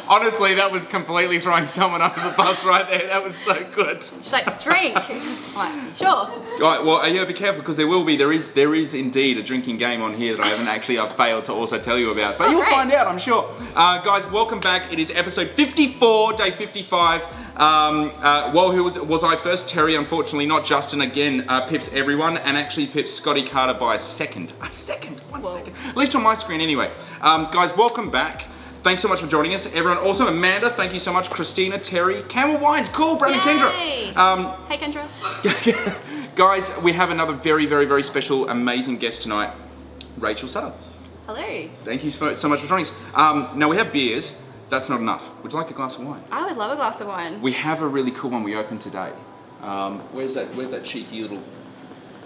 Honestly, that was completely throwing someone under the bus right there. That was so good. She's like, drink. I'm like, sure. Right, well, yeah, be careful because there is indeed a drinking game on here that I've failed to also tell you about. But you'll find out, I'm sure. Guys, welcome back. It is episode 54, day 55. Well, who was I first? Terry, unfortunately, not Justin. Again, pips everyone and actually pips Scotty Carter by a second. One second. At least on my screen anyway. Guys, welcome back. Thanks so much for joining us, everyone. Also, Amanda, thank you so much. Christina, Terry, Camel Wines, cool, Brandon, Kendra. Hey, Kendra. Guys, we have another very, very, very special, amazing guest tonight, Rachel Sutter. Hello. Thank you so much for joining us. Now, we have beers. That's not enough. Would you like a glass of wine? I would love a glass of wine. We have a really cool one we opened today. Where's that cheeky little...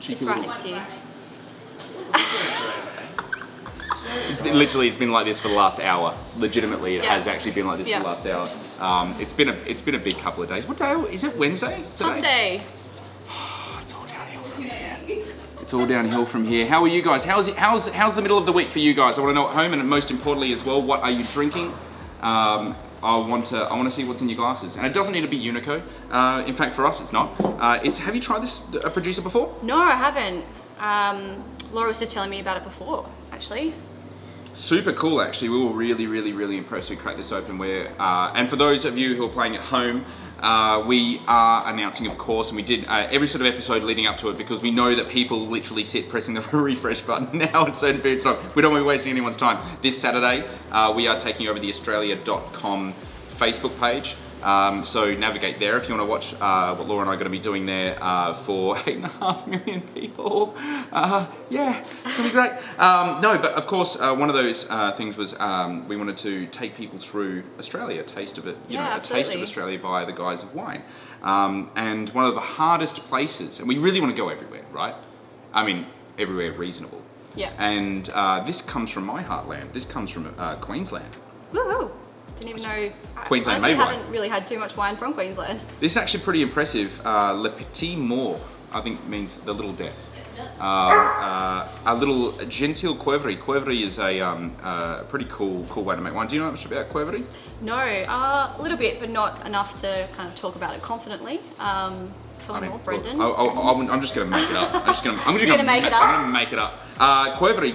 It's right next to you. It's been like this for the last hour. Legitimately, it has actually been like this for the last hour. It's been a big couple of days. What day is it? Wednesday today? Hump day. It's all downhill from here. It's all downhill from here. How are you guys? How's the middle of the week for you guys? I want to know at home, and most importantly as well, what are you drinking? I want to see what's in your glasses, and it doesn't need to be Unico. In fact, for us, it's not. Have you tried this producer before? No, I haven't. Laura was just telling me about it before, actually. Super cool, actually. We were really, really, really impressed. We cracked this open. And for those of you who are playing at home, we are announcing, of course, and we did every sort of episode leading up to it because we know that people literally sit pressing the refresh button now at certain periods of time. We don't want to be wasting anyone's time. This Saturday, we are taking over the Australia.com Facebook page. So navigate there if you want to watch what Laura and I are going to be doing there for 8.5 million people. Yeah, it's going to be great. No, but of course, one of those things was we wanted to take people through Australia, a taste of it, a taste of Australia via the guise of wine. And one of the hardest places, and we really want to go everywhere, right? I mean, everywhere reasonable. Yeah. And this comes from my heartland. This comes from Queensland. Woohoo! Didn't even know. Queensland I made wine. haven't really had too much wine from Queensland. This is actually pretty impressive. Le Petit Mort, I think means the little death. A little gentile Cuivre. Cuivre is a pretty cool way to make wine. Do you know much about Cuivre? No, a little bit, but not enough to kind of talk about it confidently. Tell me more, Brendan. I'm just going to make it up. I'm just going to make it up. Cuivre,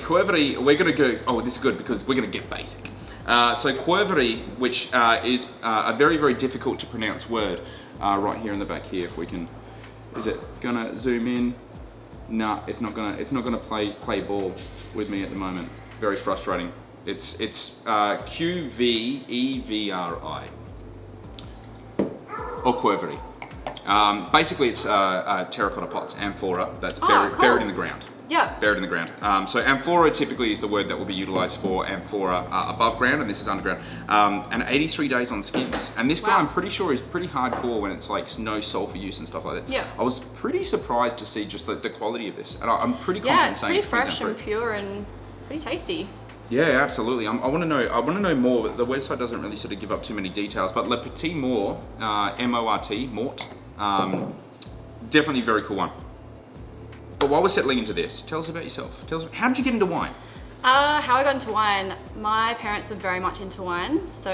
we're going to go, oh, this is good because we're going to get basic. So Cuivre, which is a very, very difficult to pronounce word, right here in the back here, if we can, is it gonna zoom in? Nah, it's not gonna play ball with me at the moment. Very frustrating. It's Q-V-E-V-R-I, or Cuivre. Basically, it's terracotta pots, amphora, that's buried in the ground. Yeah. Buried in the ground. So amphora typically is the word that will be utilised for amphora above ground, and this is underground. And 83 days on skins. And this guy, I'm pretty sure, is pretty hardcore when it's like no sulfur use and stuff like that. Yeah. I was pretty surprised to see just the quality of this, and I'm pretty confident saying it's pretty fresh and pure and pretty tasty. Yeah, absolutely. I want to know more, but the website doesn't really sort of give up too many details. But Le Petit Mort, M-O-R-T, Mort, definitely very cool one. But while we're settling into this, tell us about yourself. How did you get into wine? How I got into wine, my parents were very much into wine, so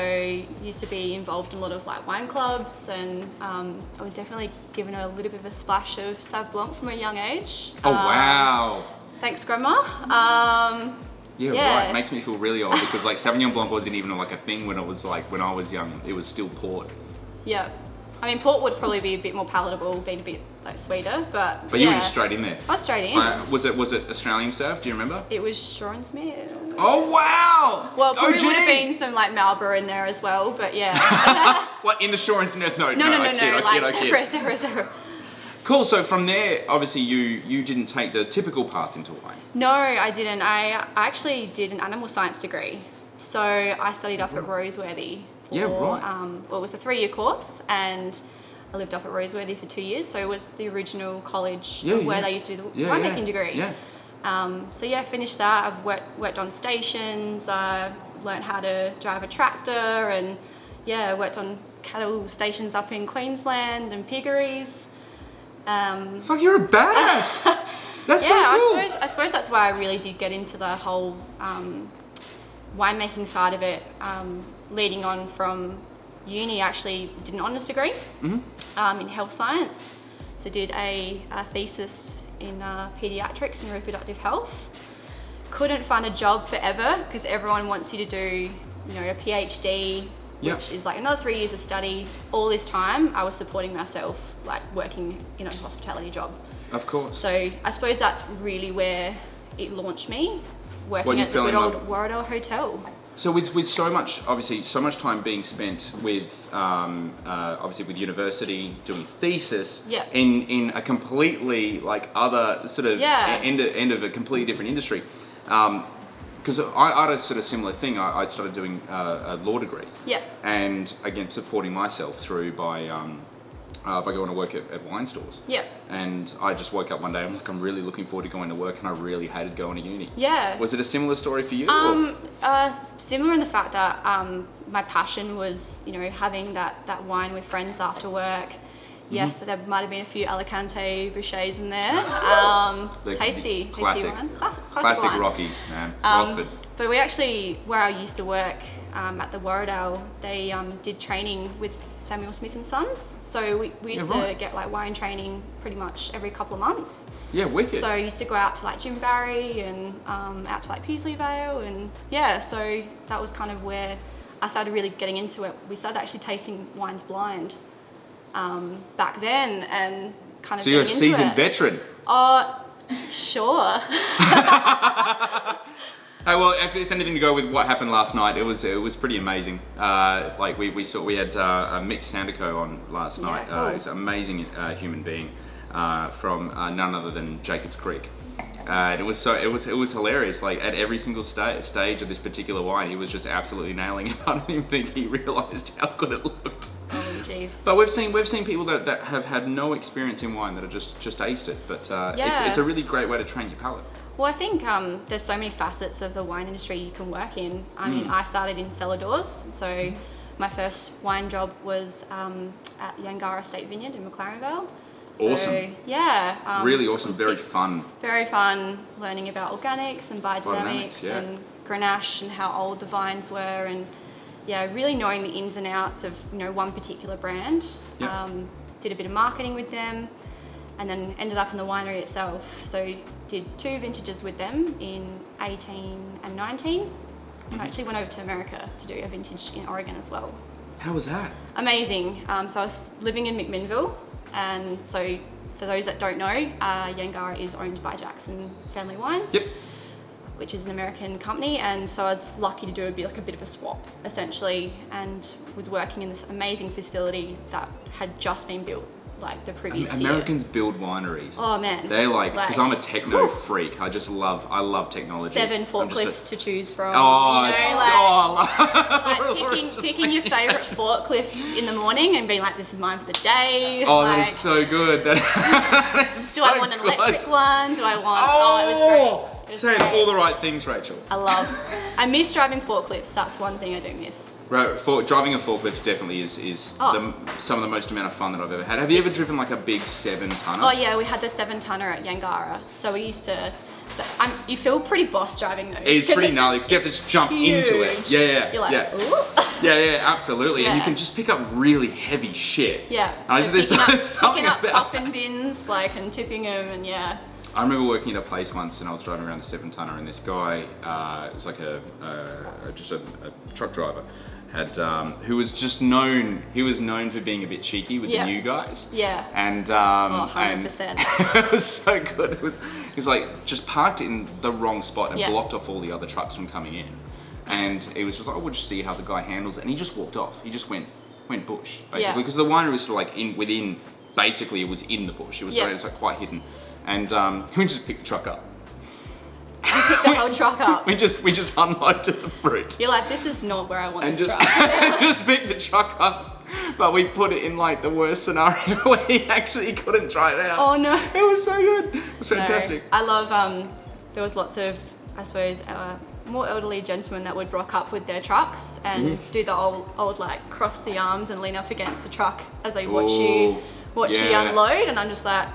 used to be involved in a lot of like wine clubs, and I was definitely given a little bit of a splash of Sauv Blanc from a young age. Oh wow! Thanks, Grandma. Yeah, right. It makes me feel really old because like Sauvignon Blanc wasn't even like a thing when I was young. It was still port. Yeah. I mean, port would probably be a bit more palatable, being a bit like sweeter, but you were just straight in there. I was straight in. Was it Australian Sauv? Do you remember? It was Shore & Smith. Oh wow! Well, probably would have been some like Marlborough in there as well, but yeah. What, in the Shore & Smith? No, I kid. Separate. Cool. So from there, obviously, you didn't take the typical path into wine. No, I didn't. I actually did an animal science degree, so I studied up at Roseworthy. It was a 3-year course, and I lived up at Roseworthy for 2 years, so it was the original college where they used to do the winemaking degree. Yeah. Finished that. I've worked on stations, learned how to drive a tractor, and worked on cattle stations up in Queensland and piggeries. Fuck, you're a badass! That's so cool! I suppose that's why I really did get into the whole winemaking side of it, leading on from uni, I actually did an honours degree in health science. So did a thesis in paediatrics and reproductive health. Couldn't find a job forever because everyone wants you to do, a PhD, which is like another 3 years of study. All this time I was supporting myself, like working in a hospitality job. Of course. So I suppose that's really where it launched me, working at the good old Warradale Hotel. So with so much, obviously, so much time being spent with, obviously with university, doing a thesis, in a completely like other sort of end of a completely different industry. Because I had a sort of similar thing. I started doing a law degree. Yeah. And again, supporting myself through by going to work at wine stores. Yeah. And I just woke up one day, I'm really looking forward to going to work, and I really hated going to uni. Yeah. Was it a similar story for you? Similar in the fact that my passion was, having that wine with friends after work. Yes, there might have been a few Alicante Bouchers in there. Tasty wine. Classic wine. Rockies, man. Rockford. But we actually, where I used to work at the Warradale, they did training with Samuel Smith and Sons. So we used to get like wine training pretty much every couple of months. Yeah, wicked. So I used to go out to like Jim Barry and out to like Peasley Vale, and so that was kind of where I started really getting into it. We started actually tasting wines blind back then, and kind of. So you're a seasoned veteran. Sure. Well, if there's anything to go with what happened last night, it was pretty amazing. Like we had Mick Sandico on last night. Cool. He's an amazing human being from none other than Jacobs Creek. And it was hilarious. Like at every single stage of this particular wine, he was just absolutely nailing it. I don't even think he realised how good it looked. Oh jeez. But we've seen people that have had no experience in wine that have just aced it. But it's a really great way to train your palate. Well, I think there's so many facets of the wine industry you can work in. I mean, I started in cellar doors, so my first wine job was at Yangara State Vineyard in McLaren Vale. So, awesome. Yeah. Really awesome. Very fun. Very fun learning about organics and biodynamics and Grenache and how old the vines were, and really knowing the ins and outs of one particular brand. Yep. Did a bit of marketing with them, and then ended up in the winery itself. So did 2 vintages with them in 18 and 19. And I actually went over to America to do a vintage in Oregon as well. How was that? Amazing. So I was living in McMinnville, and so for those that don't know, Yangara is owned by Jackson Family Wines. Yep. Which is an American company, and so I was lucky to do a bit of a swap essentially, and was working in this amazing facility that had just been built like the previous year. Americans build wineries. Oh man. They because I'm a techno freak. I love technology. 7 forklifts to choose from. Picking your favourite forklift in the morning and being like, this is mine for the day. Oh, that is so good. Do I want an electric one? Do I want, it was great. Saying all the right things, Rachel. I miss driving forklifts. That's one thing I do miss. Right, driving a forklift definitely is some of the most amount of fun that I've ever had. Have you ever driven like a big 7-tonner? Oh yeah, we had the 7-tonner at Yangara. So we used to. You feel pretty boss driving those. It's pretty gnarly because you have to just jump into it. Yeah. You're like, ooh. Yeah, absolutely. Yeah. And you can just pick up really heavy shit. Yeah. And so picking up coffin bins, and tipping them, and I remember working at a place once, and I was driving around the 7-tonner, and this guy, it was like just a truck driver, who was just known. He was known for being a bit cheeky with the new guys. Yeah. And 100%. And it was so good. It was like just parked in the wrong spot and blocked off all the other trucks from coming in. And it was just like, we'll just see how the guy handles it. And he just walked off. He just went bush basically, because the winery was sort of like within. Basically, it was in the bush. It was like quite hidden. And we just picked the truck up. You picked the whole truck up? We just unloaded the fruit. You're like, this is not where I want this truck. Just picked the truck up, but we put it in like the worst scenario where he actually couldn't drive out. Oh no. It was so good. It was fantastic. No, I love, there was lots of, I suppose, more elderly gentlemen that would rock up with their trucks and do the old like cross the arms and lean up against the truck as they watch you unload, and I'm just like,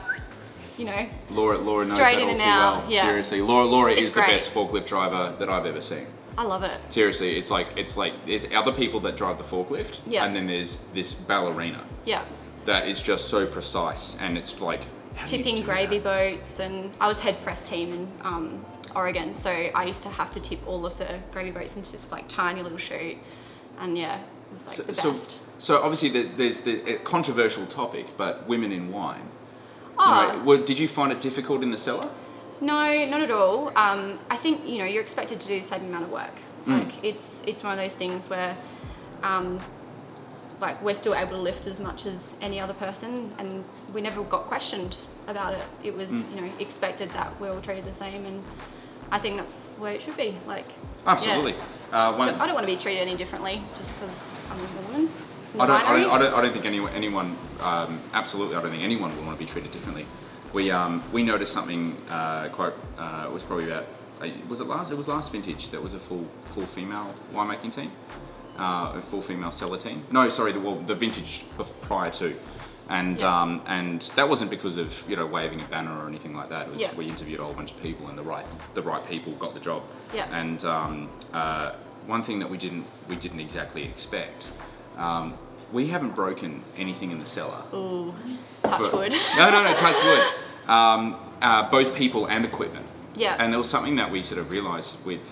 Laura knows straight that in all and too out. well. Yeah. Seriously, Laura is great. the best forklift driver that I've ever seen. I love it. Seriously, it's like there's other people that drive the forklift, and then there's this ballerina. Yeah. That is just so precise, and it's like tipping gravy boats, and I was head press team in Oregon, so I used to have to tip all of the gravy boats into this like tiny little chute, and yeah, it was like the best. So obviously there's the controversial topic, but women in wine. Oh. You know, did you find it difficult in the cellar? No, not at all. I think you're expected to do the same amount of work. Like it's one of those things where, like we're still able to lift as much as any other person, and we never got questioned about it. It was expected that we're all treated the same, and I think that's where it should be. Like absolutely. Yeah. I don't want to be treated any differently just because I'm a woman. I don't think anyone absolutely. I don't think anyone will want to be treated differently. We noticed something quite. It was probably about. Was it last? It was last vintage. That was a full female winemaking team, a full female cellar team. No, sorry, the vintage prior to, and that wasn't because of waving a banner or anything like that. It was we interviewed a whole bunch of people, and the right people got the job. Yeah. And one thing that we didn't exactly expect. We haven't broken anything in the cellar. Ooh, touch wood. No, touch wood. Both people and equipment. Yeah. And there was something that we sort of realised with,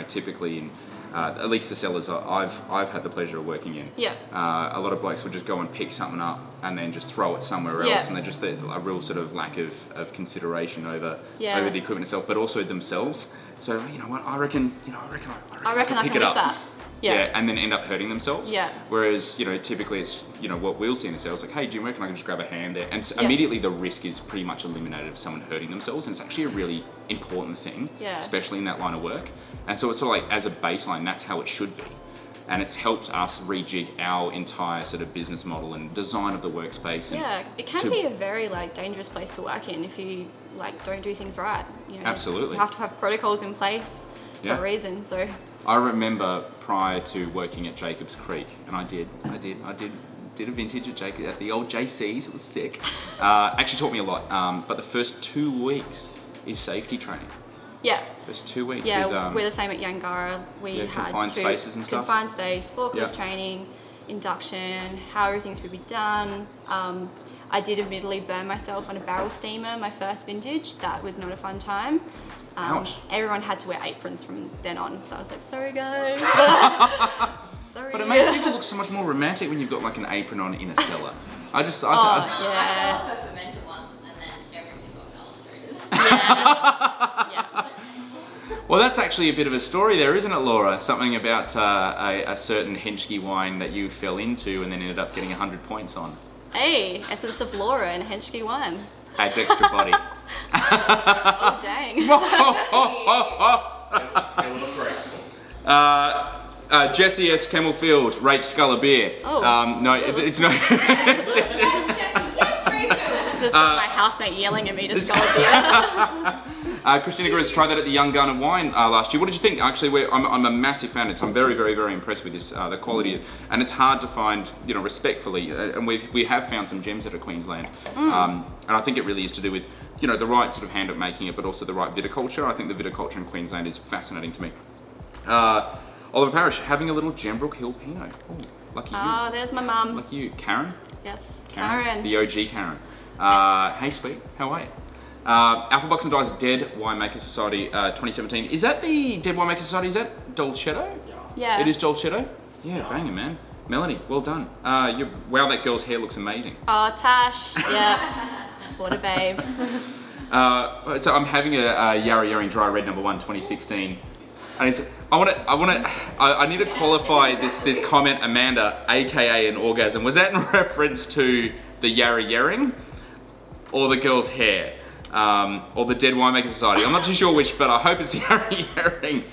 typically in, at least the cellars I've had the pleasure of working in. Yeah. A lot of blokes would just go and pick something up and then just throw it somewhere else, and there's a real sort of lack of consideration over the equipment itself, but also themselves. So you know what, I reckon I can pick it up. That. Yeah, and then end up hurting themselves. Yeah. Whereas, typically it's, what we'll see in the cells, like, hey, do you reckon I can just grab a hand there? And so immediately the risk is pretty much eliminated of someone hurting themselves, and it's actually a really important thing, especially in that line of work. And so it's sort of like, as a baseline, that's how it should be. And it's helped us rejig our entire sort of business model and design of the workspace. And it can be a very dangerous place to work in if you don't do things right. Absolutely. You have to have protocols in place for a reason. So I remember prior to working at Jacobs Creek, and I did a vintage at the old JCs. It was sick. Actually taught me a lot. But the first 2 weeks is safety training. Yeah. First 2 weeks. Yeah, we're the same at Yangara. We had confined spaces and stuff. Confined space, forklift training, induction, how everything's would be done. I did admittedly burn myself on a barrel steamer my first vintage. That was not a fun time. Everyone had to wear aprons from then on, so I was like, sorry guys. Sorry. But it makes people look so much more romantic when you've got like an apron on in a cellar. I I fermented once and then everything got illustrated. Yeah. Well, that's actually a bit of a story there, isn't it, Laura? Something about a certain Henschke wine that you fell into and then ended up getting 100 points on. Hey, essence of Laura and Henschke wine. Adds extra body. Oh, dang. It was graceful. Jesse S. Camelfield, Rach Sculler beer. Oh. No, it's not. Just got my housemate yelling at me to scull beer. Christina Grins tried that at the Young Gun and Wine last year. What did you think? Actually, I'm a massive fan. I'm very, very, very impressed with this, the quality, and it's hard to find, respectfully. And we have found some gems out of Queensland, and I think it really is to do with, the right sort of hand at making it, but also the right viticulture. I think the viticulture in Queensland is fascinating to me. Oliver Parrish having a little Gembrook Hill Pinot. Ooh, lucky you. Oh, there's my mum. Lucky you, Karen. Yes, Karen. The OG Karen. Hey, sweet. How are you? Alpha Box and Dye's Dead Winemaker Society 2017. Is that the Dead Winemaker Society? Is that Dolcetto? Yeah. It is Dolcetto? Yeah, banging, man. Melanie, well done. Wow, that girl's hair looks amazing. Oh, Tash. Yeah. What a babe. So I'm having a Yarra Yering Dry Red No. 1 2016. And I need to qualify this comment, Amanda, aka an orgasm. Was that in reference to the Yarra Yering or the girl's hair? Or the Dead Winemaker Society? I'm not too sure which, but I hope it's Yarra Yering.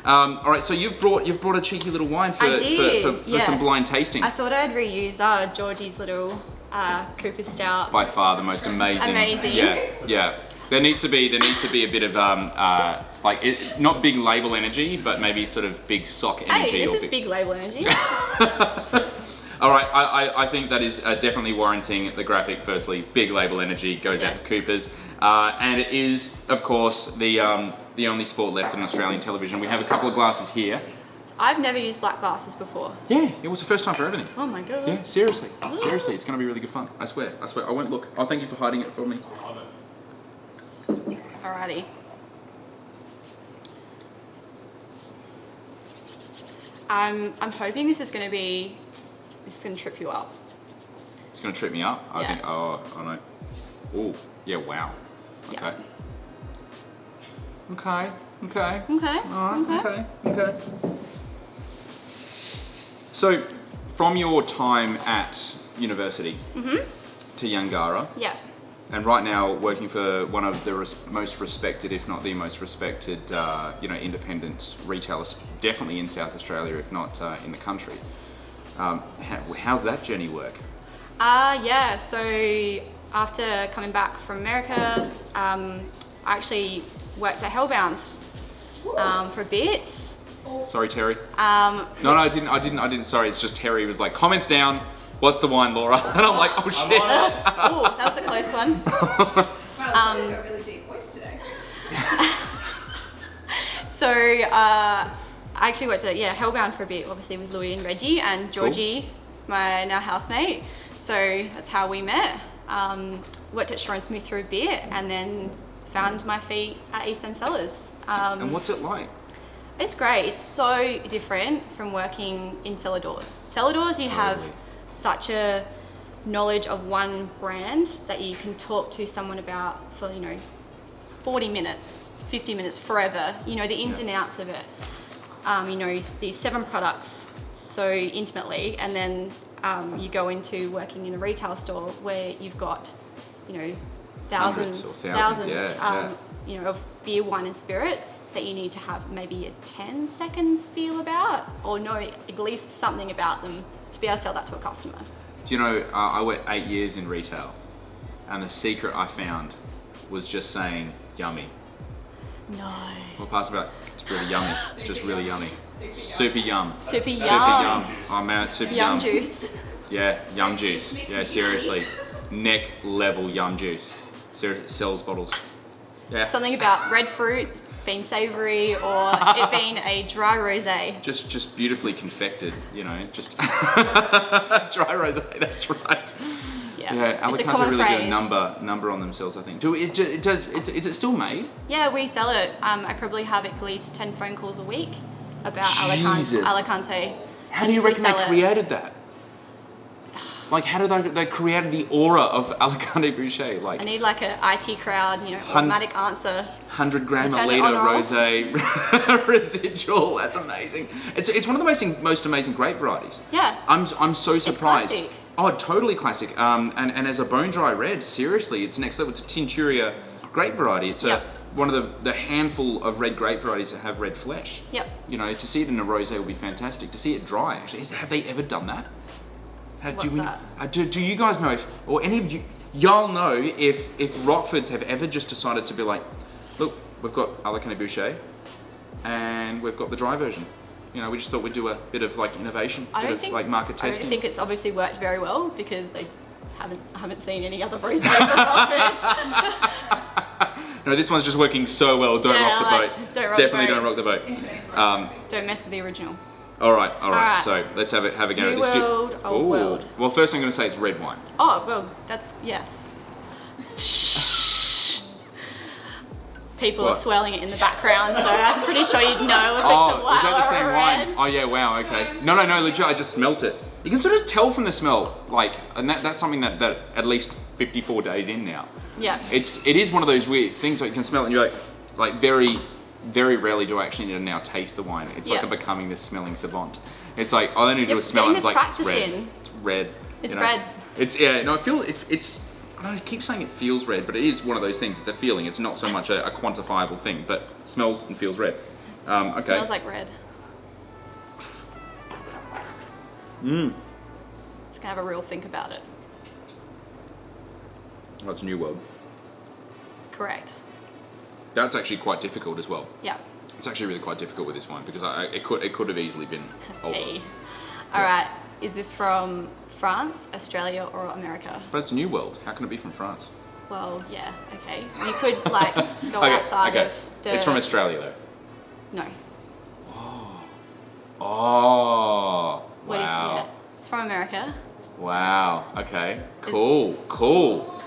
All right, so you've brought a cheeky little wine for some blind tasting. I thought I'd reuse Georgie's little Cooper Stout. By far the most amazing. Amazing. Yeah. There needs to be a bit of not big label energy, but maybe sort of big sock energy. Hey, this is big label energy. All right, I think that is definitely warranting the graphic. Firstly, big label energy goes out to Coopers, and it is, of course, the only sport left in Australian television. We have a couple of glasses here. I've never used black glasses before. Yeah, it was the first time for everything. Oh my god. Yeah, seriously, seriously, it's going to be really good fun. I swear, I won't look. Oh, thank you for hiding it for me. Alrighty. I'm hoping this is going to trip you up. It's going to trip me up? I think, oh no. Oh, yeah, wow. Okay. Yeah. Okay. Okay. All right, okay. So, from your time at university to Yangara, and right now working for one of the most respected, if not the most respected, independent retailers, definitely in South Australia, if not in the country. How's that journey work? So after coming back from America, I actually worked at Hellbound for a bit. Sorry, Terry. No, I didn't. Sorry, it's just Terry was like, comments down. What's the wine, Laura? And I'm like, oh shit. Oh, that was a close one. Wow, Laura's got a really deep voice today. So I actually worked at Hellbound for a bit, obviously with Louis and Reggie and Georgie, my now housemate. So that's how we met. Worked at Sharon Smith for a bit, and then found my feet at East End Cellars. And what's it like? It's great. It's so different from working in cellar doors. Cellar doors, you have such a knowledge of one brand that you can talk to someone about for 40 minutes, 50 minutes, forever. You know the ins and outs of it. These 7 products so intimately, and then you go into working in a retail store where you've got thousands of beer, wine and spirits that you need to have maybe a 10-second spiel about, or know at least something about them to be able to sell that to a customer. Do you know, I worked 8 years in retail, and the secret I found was just saying yummy. No. Well, pass me back. It's really yummy. It's just really yummy. Super yum. Super yum. Super yum. Oh man, it's super yum. Yum juice. Yeah, yum juice. Yeah, seriously. Neck level yum juice. Seriously, sells bottles. Yeah. Something about red fruit being savoury, or it being a dry rosé. Just beautifully confected, just dry rosé. That's right. Yeah, Alicante really phrase. get a number on themselves, I think. Is it still made? Yeah, we sell it. I probably have at least 10 phone calls a week about Jesus. Alicante. How do you reckon they created that? Like, how did they created the aura of Alicante Boucher? Like, I need like an IT crowd, automatic answer. 100 gram a litre rosé residual. That's amazing. It's one of the most amazing grape varieties. Yeah. I'm so surprised. It's classic. Oh, totally classic. And as a bone dry red, seriously, it's next level. It's a Tinturia grape variety. It's one of the handful of red grape varieties that have red flesh. Yep. To see it in a rosé would be fantastic. To see it dry, actually, have they ever done that? Do you guys know or any of y'all know if Rockfords have ever just decided to be like, look, we've got Alicante Boucher, and we've got the dry version. We just thought we'd do a bit of like innovation, market testing. I don't think it's obviously worked very well because they haven't seen any other rosé from Rockford. No, this one's just working so well. Don't rock the boat. Definitely don't rock the boat. Don't mess with the original. All right. So let's have a go at this. Old world. Well, first I'm going to say it's red wine. Oh well, that's yes. People are swirling it in the background, so I'm pretty sure you'd know if it's a white is that the same or a wine? red. Oh yeah, wow, okay. No, legit, I just smelt it. You can sort of tell from the smell, and that's something that at least 54 days in now. Yeah. It is one of those weird things that you can smell it and you're like very, very rarely do I actually need to now taste the wine. It's like I'm becoming this smelling savant. It's like, all I need to do is smell it, it's like, it's red. It's red. It's red. I keep saying it feels red, but it is one of those things. It's a feeling. It's not so much a quantifiable thing, but smells and feels red. Okay. Smells like red. It's gonna have a real think about it. Oh, it's New World. Correct. That's actually quite difficult as well. Yeah. It's actually really quite difficult with this wine because it could have easily been older. Hey. All right. Is this from France, Australia, or America? But it's New World. How can it be from France? Well, yeah, okay. You could like go outside of the... It's from Australia though. No. Oh, What wow. yeah. It's from America. Wow, okay. Cool.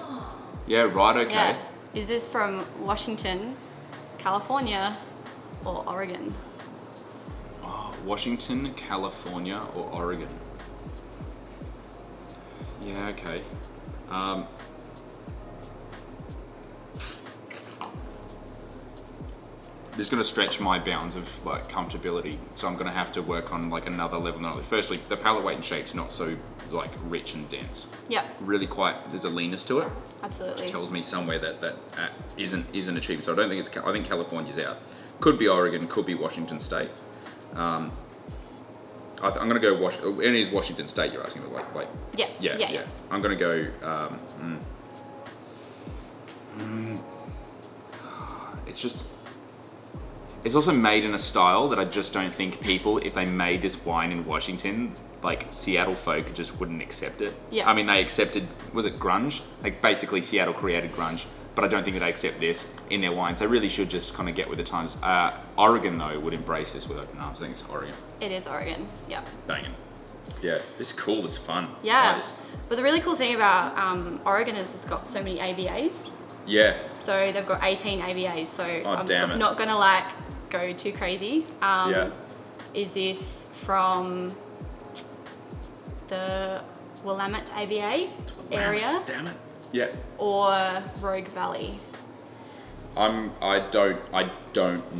Yeah, right, okay. Yeah. Is this from Washington, California, or Oregon? Oh, Washington, California, or Oregon? Yeah, okay. This is going to stretch my bounds of like comfortability, so I'm going to have to work on like another level. Knowledge. Firstly, the palette weight and shape's not so like rich and dense. Yeah. Really quite. There's a leanness to it. Absolutely. Tells me somewhere that isn't achieved. So I don't think it's. I think California's out. Could be Oregon. Could be Washington State. I'm going to go It is Washington State. You're asking, but like. Yeah. I'm going to go. It's just. It's also made in a style that I just don't think people, if they made this wine in Washington, like Seattle folk just wouldn't accept it. Yeah. I mean, they accepted, was it grunge? Like basically Seattle created grunge, but I don't think that they accept this in their wines. They really should just kind of get with the times. Oregon though would embrace this with open arms. I think it's Oregon. It is Oregon, yeah. Banging. Yeah, this is cool, this is fun. Yeah. But the really cool thing about Oregon is it's got so many AVAs. Yeah. So they've got 18 AVAs, so I'm not gonna like go too crazy. Is this from the Willamette AVA area? Damn it. Yeah. Or Rogue Valley? I don't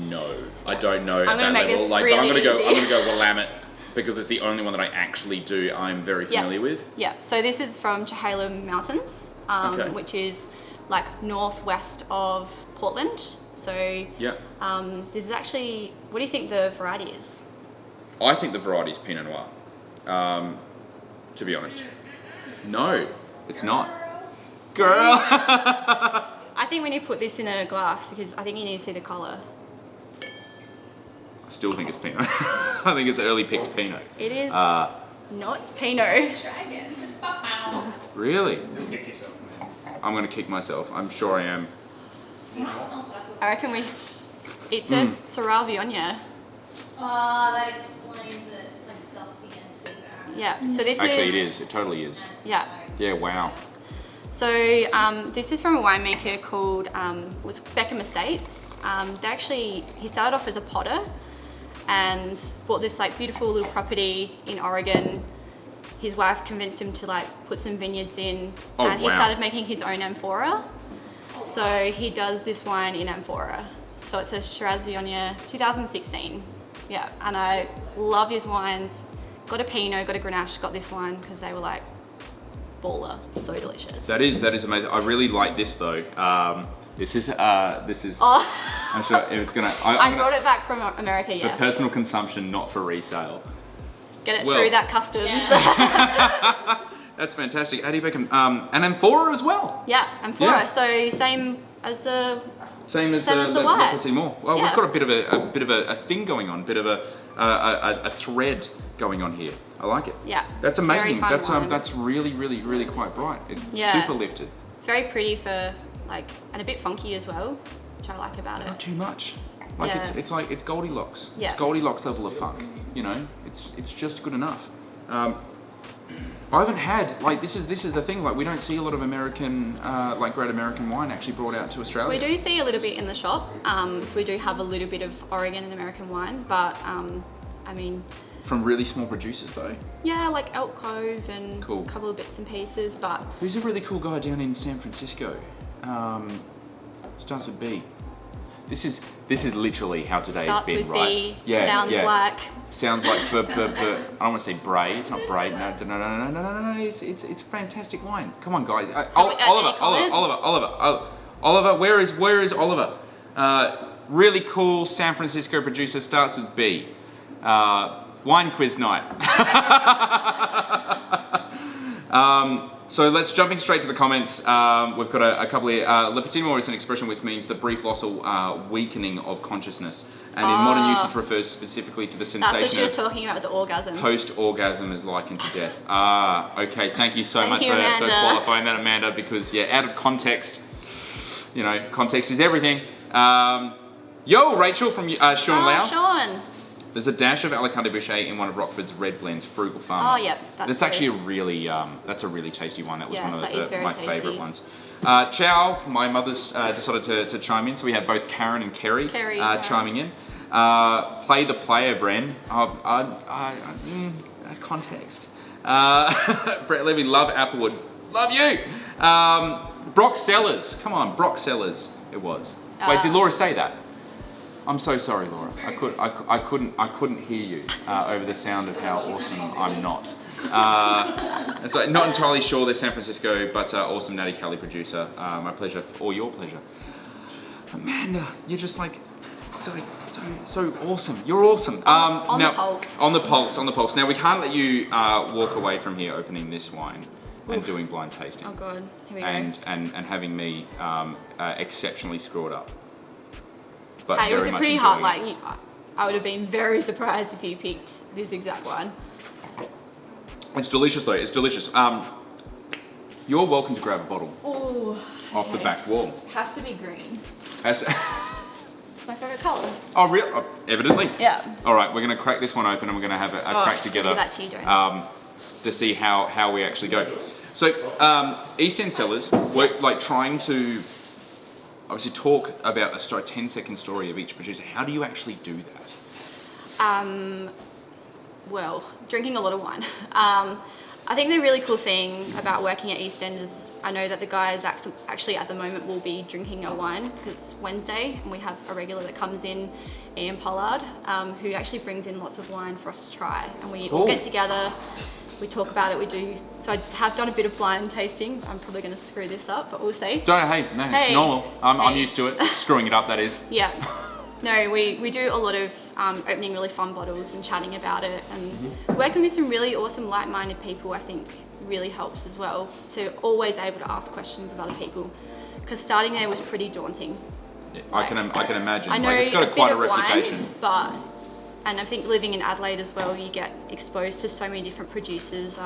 know. I don't know at that level. Like, really but I'm gonna easy. go Willamette because it's the only one that I actually do. I'm very familiar with. Yeah. So this is from Chehalem Mountains, which is like northwest of Portland. So this is actually. What do you think the variety is? I think the variety is Pinot Noir. To be honest, no, it's not. Girl. I think we need to put this in a glass because I think you need to see the colour. I still think it's Pinot. I think it's early picked Pinot. It is not Pinot. Try again. Really? You'll kick yourself, man. I'm gonna kick myself. I'm sure I am. I reckon it says Syrah Viognier. Oh, that explains it. It's like dusty and super. Yeah, so this Actually, it is. It totally is. Yeah. Yeah. Wow. So this is from a winemaker called was Beckham Estates. He started off as a potter and bought this like beautiful little property in Oregon. His wife convinced him to like put some vineyards in, and he started making his own amphora. So he does this wine in amphora. So it's a Shiraz Viognier 2016. Yeah, and I love his wines. Got a Pinot, got a Grenache, got this wine because they were like baller, so delicious. That is amazing. I really like this though. This is. Oh. I'm sure if it's gonna. I brought it back from America. For Yes. personal consumption, not for resale. Get it through that customs. Yeah. That's fantastic. How do you make them? And amphora as well. Yeah, amphora. Yeah. So same as the. Same as the white. Petit More. Well, we've got a bit of a thing going on, bit of a thread going on here. I like it. Yeah. That's amazing. Very fun wine. That's really quite bright. It's super lifted. It's very pretty for like, and a bit funky as well, which I like about it. Not too much. Like it's like it's Goldilocks. Yeah. It's Goldilocks level of funk. You know, it's just good enough. I haven't had like this is the thing, like we don't see a lot of American like great American wine actually brought out to Australia. We do see a little bit in the shop, so we do have a little bit of Oregon and American wine, but I mean, from really small producers though. Yeah, like Elk Cove and Cool. a couple of bits and pieces, but Who's a really cool guy down in San Francisco? Starts with B. This is literally how today's starts been, with right? B, sounds Sounds like I don't want to say Bray. It's not Bray. No. It's fantastic wine. Come on, guys. Oliver. Where is Oliver? Really cool San Francisco producer. Starts with B. Wine quiz night. So let's jumping straight to the comments. We've got a couple of Lepetimo is an expression which means the brief loss or weakening of consciousness, and in modern usage refers specifically to the sensation. That's what she was talking about with the orgasm. Post-orgasm is likened to death. Okay. Thank you so much for qualifying that, Amanda. Because out of context, context is everything. Yo, Rachel from Sean Lau. Sean. There's a dash of Alicante Boucher in one of Rockford's red blends, Frugal Farmer. Oh, yeah, that's actually a really tasty one. That was one of my favourite ones. Chow, my mother's decided to chime in, so we have both Karen and Kerry chiming in. Play the player, Bren. Context. Brett Levy, love Applewood. Love you. Brock Cellars. Come on, Brock Cellars. It was. Wait, did Laura say that? I'm so sorry, Laura. I couldn't hear you over the sound of how awesome I'm not. So not entirely sure they're San Francisco, but awesome Natty Kelly producer. My pleasure, or your pleasure. Amanda, you're just like so awesome. You're awesome. On the pulse. Now we can't let you walk away from here opening this wine and doing blind tasting. Oh god, here we go. And having me exceptionally screwed up. But hey, it was a pretty hard, I would have been very surprised if you picked this exact one. It's delicious though, it's delicious. You're welcome to grab a bottle off the back wall. Has to be green. It's my favourite colour. Oh, really? Evidently. Yeah. All right, we're going to crack this one open and we're going to have a crack together. I'll give that to you, Joan. To see how we actually go. So, East End Cellars, we're trying to obviously talk about a 10-second story of each producer. How do you actually do that? Well, drinking a lot of wine. I think the really cool thing about working at East End is I know that the guys actually at the moment will be drinking a wine because it's Wednesday and we have a regular that comes in, Ian Pollard, who actually brings in lots of wine for us to try. And we all get together, we talk about it, so I have done a bit of blind tasting. I'm probably going to screw this up, but we'll see. It's normal. I'm used to it. Screwing it up, that is. Yeah. No, we do a lot of opening really fun bottles and chatting about it, and working with some really awesome like-minded people I think really helps as well, to always able to ask questions of other people, because starting there was pretty daunting. Yeah, I can imagine. I know it's got quite a reputation. Wine, and I think living in Adelaide as well, you get exposed to so many different producers.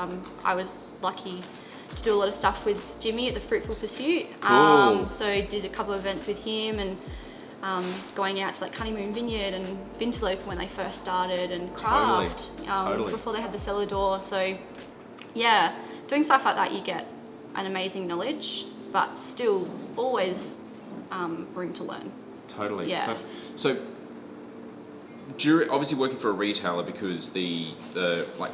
I was lucky to do a lot of stuff with Jimmy at the Fruitful Pursuit. Cool. So I did a couple of events with him, and going out to Honeymoon Vineyard and Vinterlope when they first started, and Craft before they had the cellar door. So yeah, doing stuff like that, you get an amazing knowledge, but still always room to learn. Totally. Yeah. So obviously working for a retailer, because the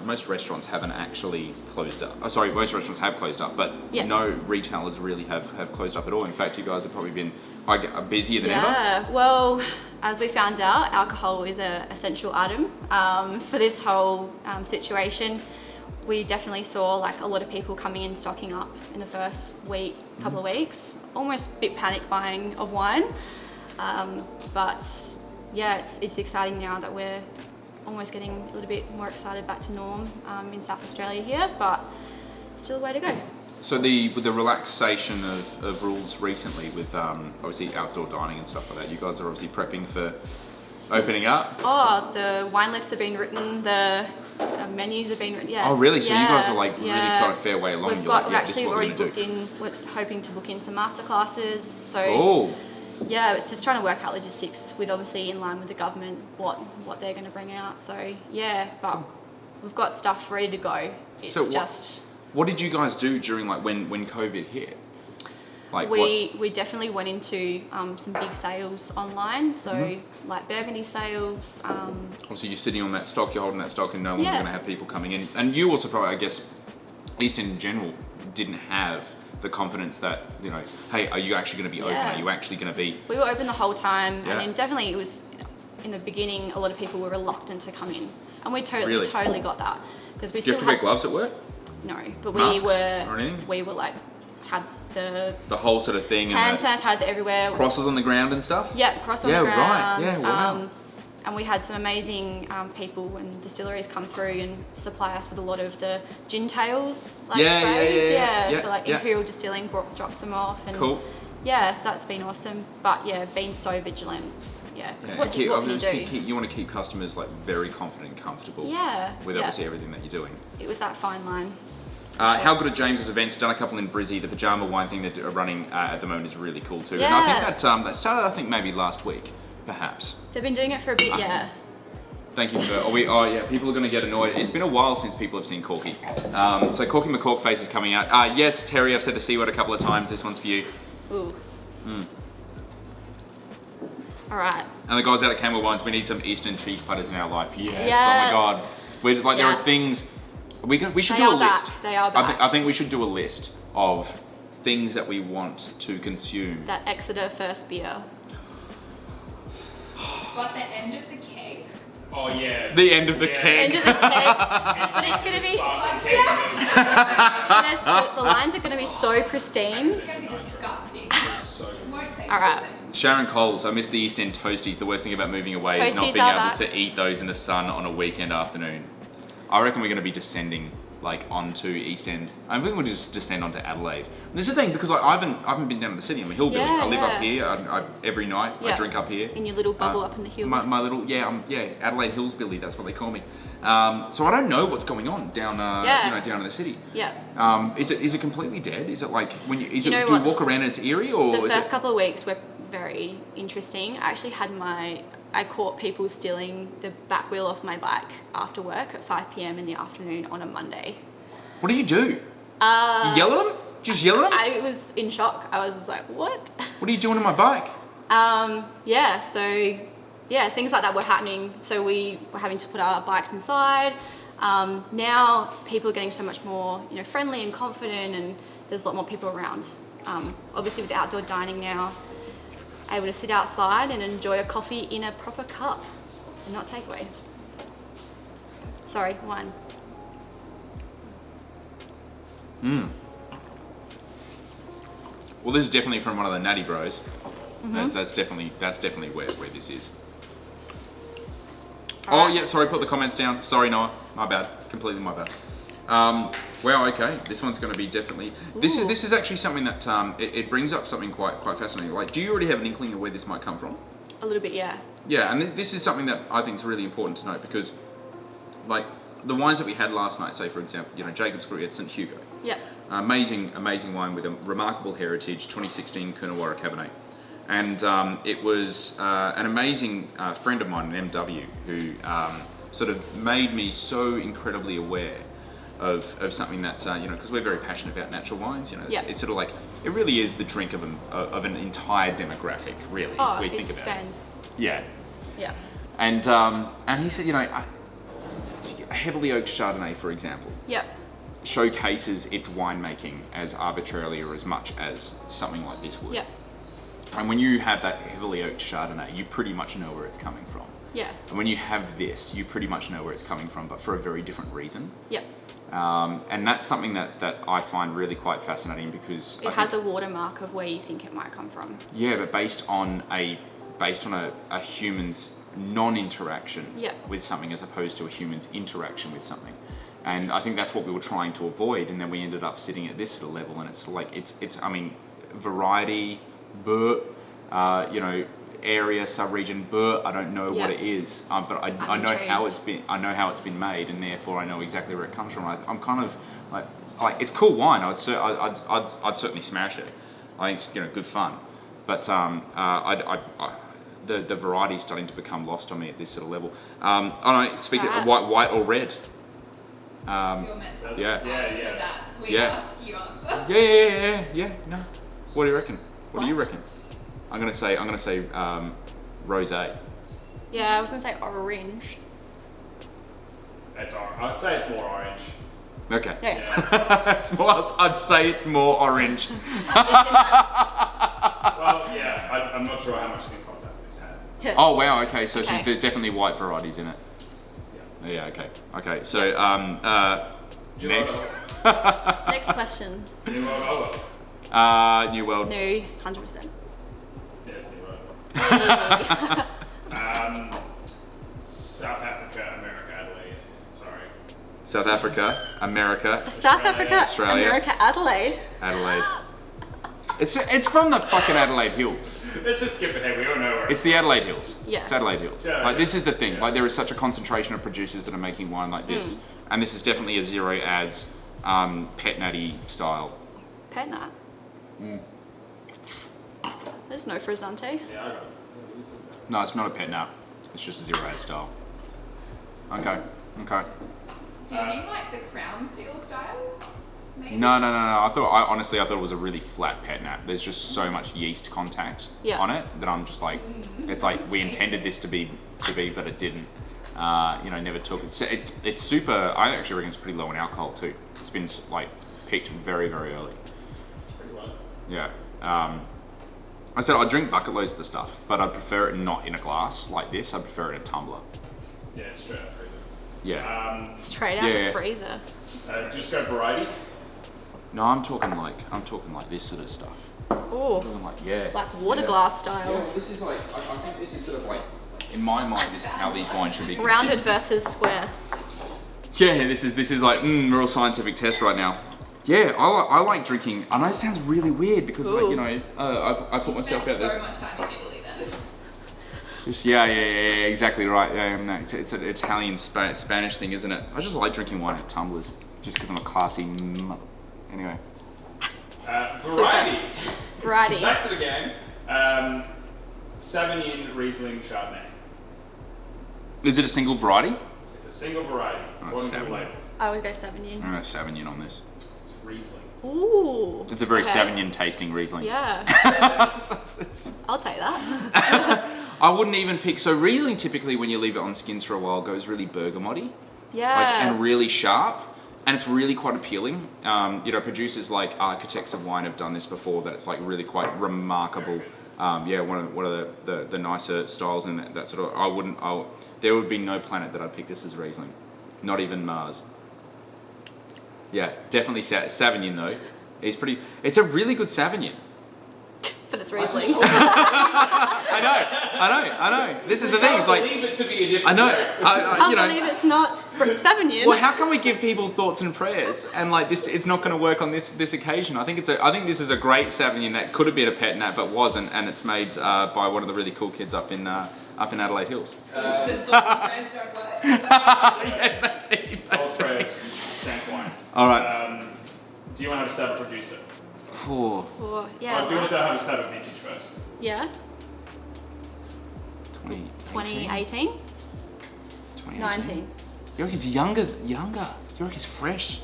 most restaurants haven't actually closed up. Oh, sorry, most restaurants have closed up, but no retailers really have closed up at all. In fact, you guys have probably been busier than ever. Yeah, well, as we found out, alcohol is an essential item for this whole situation. We definitely saw a lot of people coming in, stocking up in the first couple of weeks, almost a bit panic buying of wine. But yeah, it's exciting now that we're almost getting a little bit more excited back to norm in South Australia here, but still a way to go. So with the relaxation of rules recently with obviously outdoor dining and stuff like that, you guys are obviously prepping for opening up? Oh, the wine lists have been written, the menus have been written, yes. Oh really? So you guys are really quite a fair way along. We've actually already booked in, we're hoping to book in some masterclasses. So yeah, it's just trying to work out logistics with, obviously in line with the government, what they're going to bring out. So yeah, but we've got stuff ready to go. It's what did you guys do during when COVID hit? We definitely went into some big sales online, so Burgundy sales. Obviously you're sitting on that stock, you're holding that stock, and no longer going to have people coming in. And you also probably, I guess, East End in general didn't have the confidence that, hey, are you actually going to be open? Are you actually going to be... We were open the whole time, and then definitely it was, in the beginning, a lot of people were reluctant to come in. And we totally got that. Because we Do you have to wear gloves at work? No, but Masks we or anything? Had the whole sort of thing, hand sanitizer everywhere. Crosses on the ground and stuff? Yeah, cross on the ground. Right. Yeah, wow. and we had some amazing people and distilleries come through and supply us with a lot of the gin tails, like sprays. Yeah. So like Imperial Distilling drops them off. And cool. Yeah, so that's been awesome. But yeah, being so vigilant. Yeah. What can you do? You want to keep customers like very confident and comfortable. Yeah. With obviously everything that you're doing. It was that fine line. How good are James's events? Done a couple in Brizzy. The pajama wine thing that are running at the moment is really cool too. Yes. And I think that started, I think maybe last week, perhaps. They've been doing it for a bit, yeah. Thank you for. People are going to get annoyed. It's been a while since people have seen Corky. So Corky McCorkface is coming out. Yes, Terry, I've said the C word a couple of times. This one's for you. Ooh. All right. And the guys out at Camel Wines, we need some Eastern cheese platters in our life. Yes. Yes. Oh my God. There are things. We should do a list. They are back. I think we should do a list of things that we want to consume. That Exeter first beer. But the end of the keg. Oh yeah. The end of the keg. End of the keg. But it's going to be... the lines are going to be so pristine. It's going to be disgusting. It won't taste All right. the same. Sharon Coles, I miss the East End toasties. The worst thing about moving away is not Toasties being are able back. to eat those in the sun on a weekend afternoon. I reckon we're going to be descending like onto East End. I think we'll just descend onto Adelaide. And this is the thing, because like, I haven't been down to the city. I'm a hillbilly. Yeah, I live up yeah. here. I every night I Yeah. drink up here. In your little bubble up in the hills. My little Adelaide Hillsbilly. That's what they call me. So I don't know what's going on down down in the city. Yeah. Is it completely dead? Is it like when you do you know you what? walk around and it's eerie, or The is first it? couple of weeks were very interesting. I actually had I caught people stealing the back wheel off my bike after work at 5 p.m. in the afternoon on a Monday. What do? You yell at them? Just yell at them? I was in shock. I was just like, what? What are you doing on my bike? Things like that were happening. So we were having to put our bikes inside. Now people are getting so much more, friendly and confident, and there's a lot more people around. Obviously with outdoor dining now, able to sit outside and enjoy a coffee in a proper cup and not takeaway. Sorry, wine. Well, this is definitely from one of the Natty Bros. Mm-hmm. That's definitely where this is. All right. Yeah, sorry, put the comments down. Sorry, Noah, my bad, completely my bad. Wow, okay, this one's going to be definitely. This is actually something that it brings up something quite fascinating. Like, do you already have an inkling of where this might come from? A little bit, yeah. Yeah, and this is something that I think is really important to note because, like, the wines that we had last night, say for example, Jacob's Creek at St Hugo. Yeah. Amazing wine with a remarkable heritage, 2016 Coonawarra Cabernet. And it was an amazing friend of mine, an MW, who sort of made me so incredibly aware of something that, because we're very passionate about natural wines, it's sort of like, it really is the drink of an entire demographic, really, Oh, we it think about spans. it. Yeah. Yeah. And he said, a heavily oaked Chardonnay, for example, Yep. showcases its winemaking as arbitrarily or as much as something like this would. Yep. And when you have that heavily oaked Chardonnay, you pretty much know where it's coming from. Yeah. And when you have this, you pretty much know where it's coming from, but for a very different reason. Yep. And that's something that I find really quite fascinating because It has a watermark of where you think it might come from. yeah, but based on a human's non-interaction Yeah. with something as opposed to a human's interaction with something. And I think that's what we were trying to avoid, and then we ended up sitting at this sort of level, and it's like it's variety, area, sub-region, I don't know what it is, but I know how it's been made, and therefore I know exactly where it comes from. I'm kind of like it's cool wine. I'd certainly smash it. I think it's good fun, but the variety is starting to become lost on me at this sort of level. I don't know, speaking of white or red. You're meant to answer that. We ask, you answer. Yeah. No. What do you reckon? What do you reckon? I'm gonna say rosé. Yeah, I was gonna say orange. I'd say it's more orange. Okay. Yeah. It's more. I'd say it's more orange. Well, yeah, I'm not sure how much skin contact it's had. Oh wow. Okay. So Okay. there's definitely white varieties in it. Yeah. Okay. Okay. So next. Next question. New World Order. New World. No, 100%. Yes, New World. South Africa, America, South Africa, Australia. America, Adelaide. Adelaide. It's from the fucking Adelaide Hills. Let's just skip ahead. We all know where. It's the Adelaide Hills. Yeah. It's Adelaide Hills. Yeah, Like yeah. this is the thing. Yeah. Like there is such a concentration of producers that are making wine like this, and this is definitely a zero ads, pet natty style. Pet nat. There's no frizzante. Yeah, I got it. No, it's not a pet nat. It's just a zero ad style. Okay. Okay. Do you mean like the crown seal style? Maybe? No. Honestly, I thought it was a really flat pet nat. There's just so much yeast contact on it that I'm just like, it's like we intended this to be, but it didn't. Never took it. It's super. I actually reckon it's pretty low in alcohol too. It's been like peaked very, very early. Pretty well. Yeah. I said I drink bucket loads of the stuff, but I prefer it not in a glass like this. I prefer it in a tumbler. Yeah, straight out freezer. Yeah. Straight out of the freezer. Just go variety. No, I'm talking like this sort of stuff. Oh, I'm talking like like water glass style. Yeah, this is like I think this is sort of like in my mind this is how these wines should be consumed. Rounded versus square. Yeah, this is like real scientific test right now. Yeah, I like drinking. I know it sounds really weird because like I put myself out there. So much time in Italy then. Just yeah, exactly right. Yeah, no, it's an Italian Spanish thing, isn't it? I just like drinking wine in tumblers, just because I'm a classy. Anyway. Variety. Variety. Back to the game. Sauvignon, Riesling, Chardonnay. Is it a single variety? It's a single variety. According to the label. I would go Sauvignon. I'm gonna Sauvignon on this. It's Riesling. Ooh. It's a very okay. Sauvignon tasting Riesling. Yeah. I'll take that. I wouldn't even pick. So Riesling typically, when you leave it on skins for a while, goes really bergamoty, Yeah. and really sharp, and it's really quite appealing. Producers like Architects of Wine have done this before. That it's like really quite remarkable. One of the nicer styles in that sort of. There would be no planet that I'd pick this as Riesling, not even Mars. Yeah, definitely Sauvignon though. It's a really good Sauvignon. But it's Riesling. I know. This is the thing. It's like believe it to be a different. I know. I can't believe it's not Sauvignon. Well, how can we give people thoughts and prayers? And like this, it's not going to work on this occasion. I think this is a great Sauvignon that could have been a pet nat but wasn't, and it's made by one of the really cool kids up in Adelaide Hills. The prayers don't work. Yeah, maybe. Old prayers, dank wine. All right. Do you want to have a stab at producer? Cool. Or, Do you want to have a stab at vintage first? Yeah. 2018? 19. You reckon he's younger? You reckon he's fresh?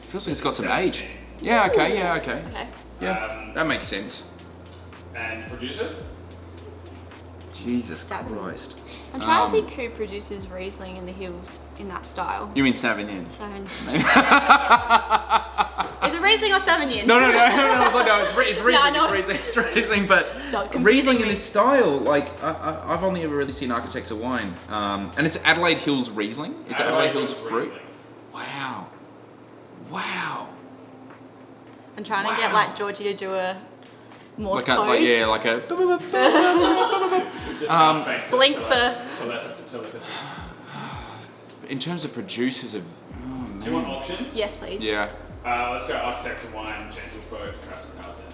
Feels like he's got some age. Yeah, okay. Okay. Yeah, that makes sense. And producer? Jesus Stab him. Christ. I'm trying to think who produces Riesling in the hills in that style. You mean Sauvignon? Sauvignon. Is it Riesling or Sauvignon? No. I was like, no, it's Riesling. Yeah, I know. It's Riesling, but Stop confusing Riesling in me. this style, like I've only ever really seen Architects of Wine, and it's Adelaide Hills Riesling. It's Adelaide Hills fruit. Riesling. Wow. I'm trying to get like Georgie to do a Morse Like code. a Just Blink for- telepathy. in terms of producers of, Do you want options? Yes, please. yeah. Let's go Architects of Wine, Gentlefolk, Travis Townsend.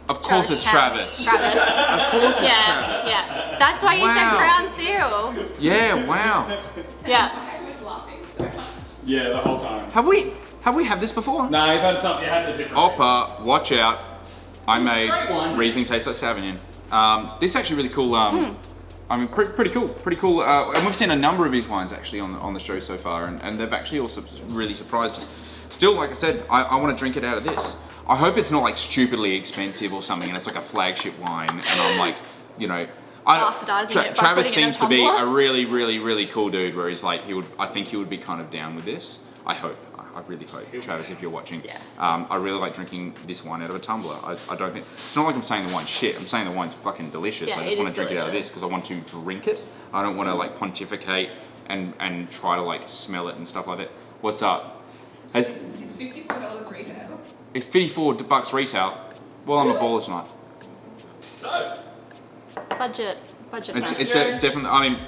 Of course it's Travis. Travis. Of course it's Yeah, Travis. yeah. That's why you said Wow. crown seal. Yeah, wow. Yeah. I was laughing so much. Yeah, the whole time. Have we had this befefore? No, you've had something. You had a different. Oppa, watch out. I made a great one. Riesling taste like Sauvignon. This is actually really cool. I mean, pretty cool. And we've seen a number of these wines actually on the show so far, and they've actually also really surprised us. Still, like I said, I want to drink it out of this. I hope it's not like stupidly expensive or something, and it's like a flagship wine, and I'm like, Bastardizing it by Travis putting it in a seems to be tumbler. a really, really, really cool dude. Where he's like, I think he would be kind of down with this. I hope. I really hope, Travis, if you're watching. Yeah. I really like drinking this wine out of a tumbler. I don't think it's not like I'm saying the wine's shit. I'm saying the wine's fucking delicious. Yeah, I just it want is to drink it out of this delicious. because I want to drink it. I don't want to like pontificate and try to like smell it and stuff like that. What's up? It's $54 retail. It's $54 retail. Well, I'm a baller tonight. So, Budget. It's definitely. I mean,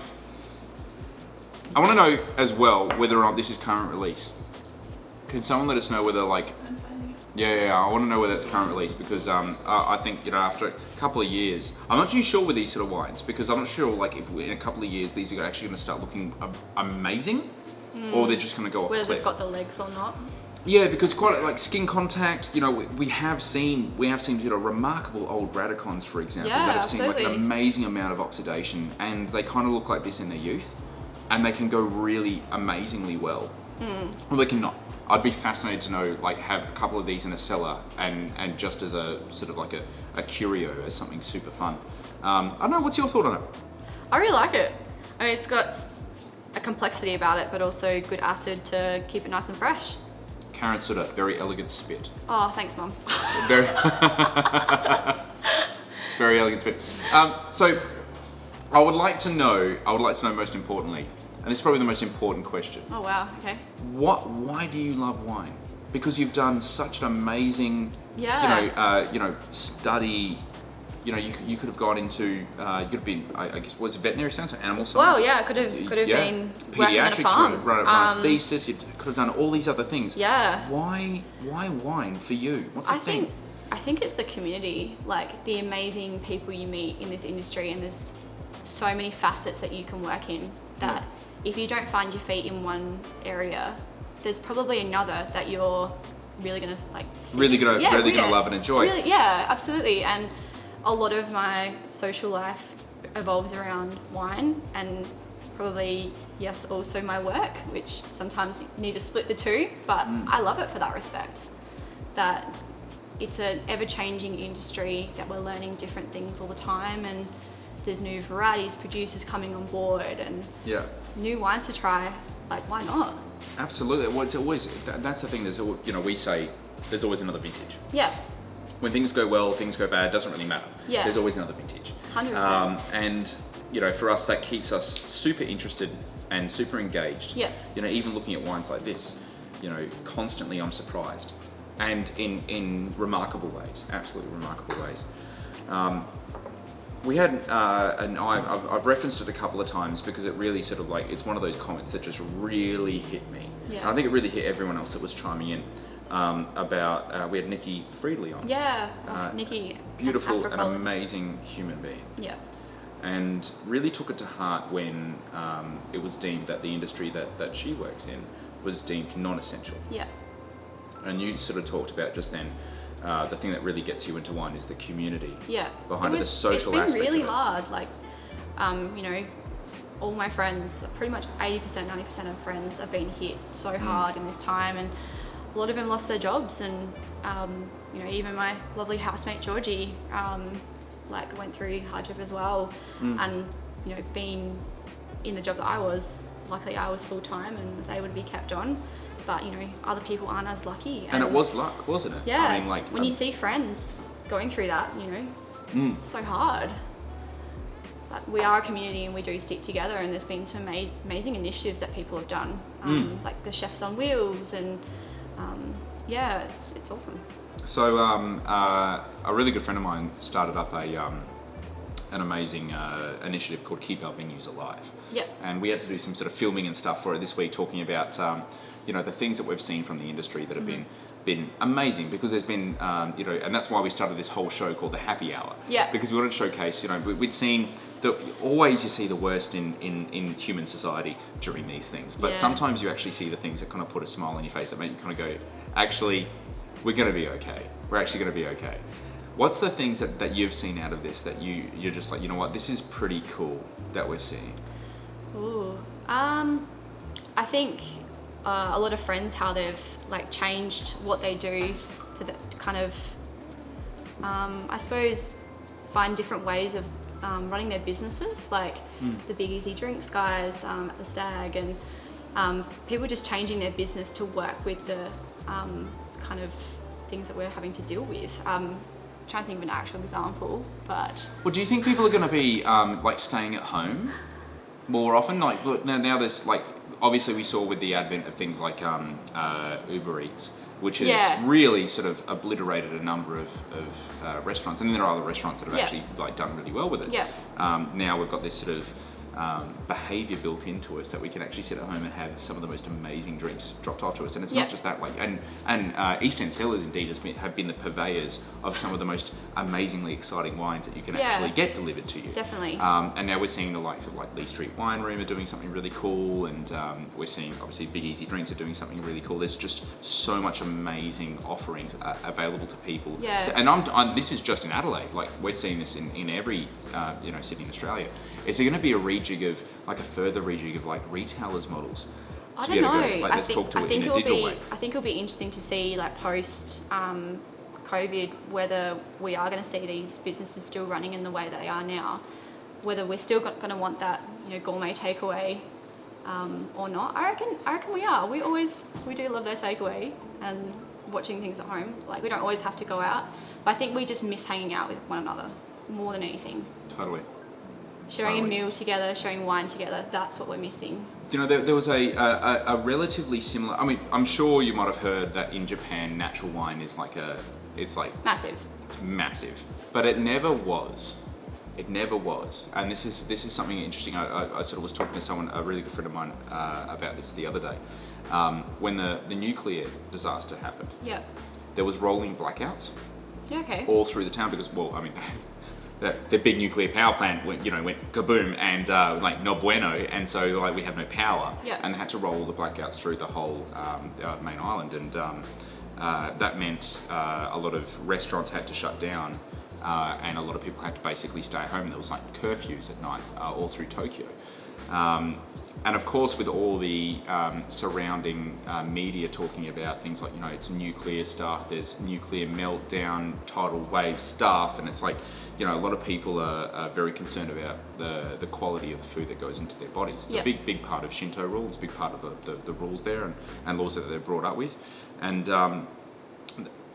I want to know as well whether or not this is current release. Can someone let us know whether like? I'm finding it. Yeah. I want to know whether it's current release because I think after a couple of years, I'm not too sure with these sort of wines because I'm not sure like if in a couple of years these are actually going to start looking amazing, or they're just going to go off a Whether cliff. they've got the legs or not. Yeah, because quite like skin contact, we have seen remarkable old Radicons, for example, that have seen like an absolutely. amazing amount of oxidation, and they kind of look like this in their youth, and they can go really amazingly well. Well, they can not. I'd be fascinated to know, like, have a couple of these in a cellar and just as a sort of like a curio, as something super fun. I don't know. What's your thought on it? I really like it. I mean, it's got a complexity about it, but also good acid to keep it nice and fresh. Karen Sutter, very elegant spit. Oh, thanks, Mum. Very, very elegant spit. So, I would like to know most importantly, and this is probably the most important question. Oh, wow, okay. Why do you love wine? Because you've done such an amazing, study. You could have gone into, you could have been, I guess, was it veterinary science or animal science? Well, yeah, I could have been working at a Pediatrics, farm. run a thesis, you could have done all these other things. Yeah. Why wine for you? What's the thing? I think it's the community, like the amazing people you meet in this industry, and there's so many facets that you can work in that if you don't find your feet in one area, there's probably another that you're really gonna like see. Really gonna love and enjoy. Really, yeah, absolutely. And a lot of my social life evolves around wine, and probably yes, also my work, which sometimes you need to split the two. But I love it for that respect. That it's an ever-changing industry, that we're learning different things all the time, and there's new varieties, producers coming on board, and new wines to try. Like, why not? Absolutely. Well, it's always, that's the thing. We say there's always another vintage. Yeah. When things go well, things go bad, doesn't really matter. Yeah. There's always another vintage. 100%. And for us, that keeps us super interested and super engaged. Yeah. Even looking at wines like this, constantly I'm surprised, and in remarkable ways, absolutely remarkable ways. We had, and I've referenced it a couple of times because it really sort of like, it's one of those comments that just really hit me. Yeah. And I think it really hit everyone else that was chiming in about, we had Nikki Friedley on. Yeah. Nikki. Beautiful and African. amazing human being. Yeah. And really took it to heart when it was deemed that the industry that she works in was deemed non-essential. Yeah. And you sort of talked about just then, the thing that really gets you into wine is the community. Yeah. Behind the social aspect. It's been really of it. hard. Like, all my friends, pretty much 80%, 90% of friends have been hit so hard in this time, and a lot of them lost their jobs, and even my lovely housemate Georgie, went through hardship as well, and being in the job that I was, luckily I was full time and was able to be kept on. But other people aren't as lucky. And it was luck, wasn't it? Yeah. I mean, when you see friends going through that, it's so hard. But we are a community and we do stick together, and there's been some amazing initiatives that people have done, like the Chefs on Wheels, and it's awesome. So a really good friend of mine started up an amazing initiative called Keep Our Venues Alive. Yep. And we had to do some sort of filming and stuff for it this week, talking about the things that we've seen from the industry that have been amazing, because there's been and that's why we started this whole show called the Happy Hour. Yeah. Because we wanted to showcase, we'd seen always you see the worst in human society during these things, but sometimes you actually see the things that kind of put a smile on your face that make you kind of go, actually, we're going to be okay. We're actually going to be okay. What's the things that you've seen out of this that you're just like, this is pretty cool that we're seeing? Ooh, I think a lot of friends, how they've changed what they do to kind of, I suppose, find different ways of running their businesses, like the Big Easy Drinks guys at the Stag, and people just changing their business to work with the kind of things that we're having to deal with. Trying to think of an actual example, but... Well, do you think people are going to be staying at home more often? Look, now there's obviously we saw with the advent of things like Uber Eats, which has really sort of obliterated a number of restaurants, and then there are other restaurants that have actually done really well with it. Yeah. Now we've got this sort of behaviour built into us that we can actually sit at home and have some of the most amazing drinks dropped off to us. And it's not just that way. And East End Cellars indeed have been the purveyors of some of the most amazingly exciting wines that you can actually get delivered to you. Definitely. And now we're seeing the likes of like Lee Street Wine Room are doing something really cool, and we're seeing obviously Big Easy Drinks are doing something really cool. There's just so much amazing offerings available to people. Yeah. So, and this is just in Adelaide. Like we're seeing this in every city in Australia. Is there going to be a rejig of like a further rejig of like retailers models? I don't know. I think it'll be interesting to see like post COVID whether we are going to see these businesses still running in the way they are now, whether we're still going to want that gourmet takeaway or not. I reckon we are. We do love their takeaway and watching things at home. Like we don't always have to go out, but I think we just miss hanging out with one another more than anything. Totally. Sharing a meal together, sharing wine together, that's what we're missing. There was a relatively similar, I mean, I'm sure you might have heard that in Japan, natural wine is it's massive. It's massive. But it never was. It never was. And this is something interesting. I sort of was talking to someone, a really good friend of mine, about this the other day. When the nuclear disaster happened, there was rolling blackouts all through the town because, well, I mean, the big nuclear power plant went kaboom and like no bueno, and so like we have no power, and they had to roll all the blackouts through the whole main island, and that meant a lot of restaurants had to shut down, and a lot of people had to basically stay at home. There was like curfews at night all through Tokyo. And of course, with all the surrounding media talking about things like, it's nuclear stuff, there's nuclear meltdown, tidal wave stuff, and it's like, a lot of people are very concerned about the quality of the food that goes into their bodies. It's a big part of Shinto rules, it's a big part of the rules there and laws that they're brought up with. And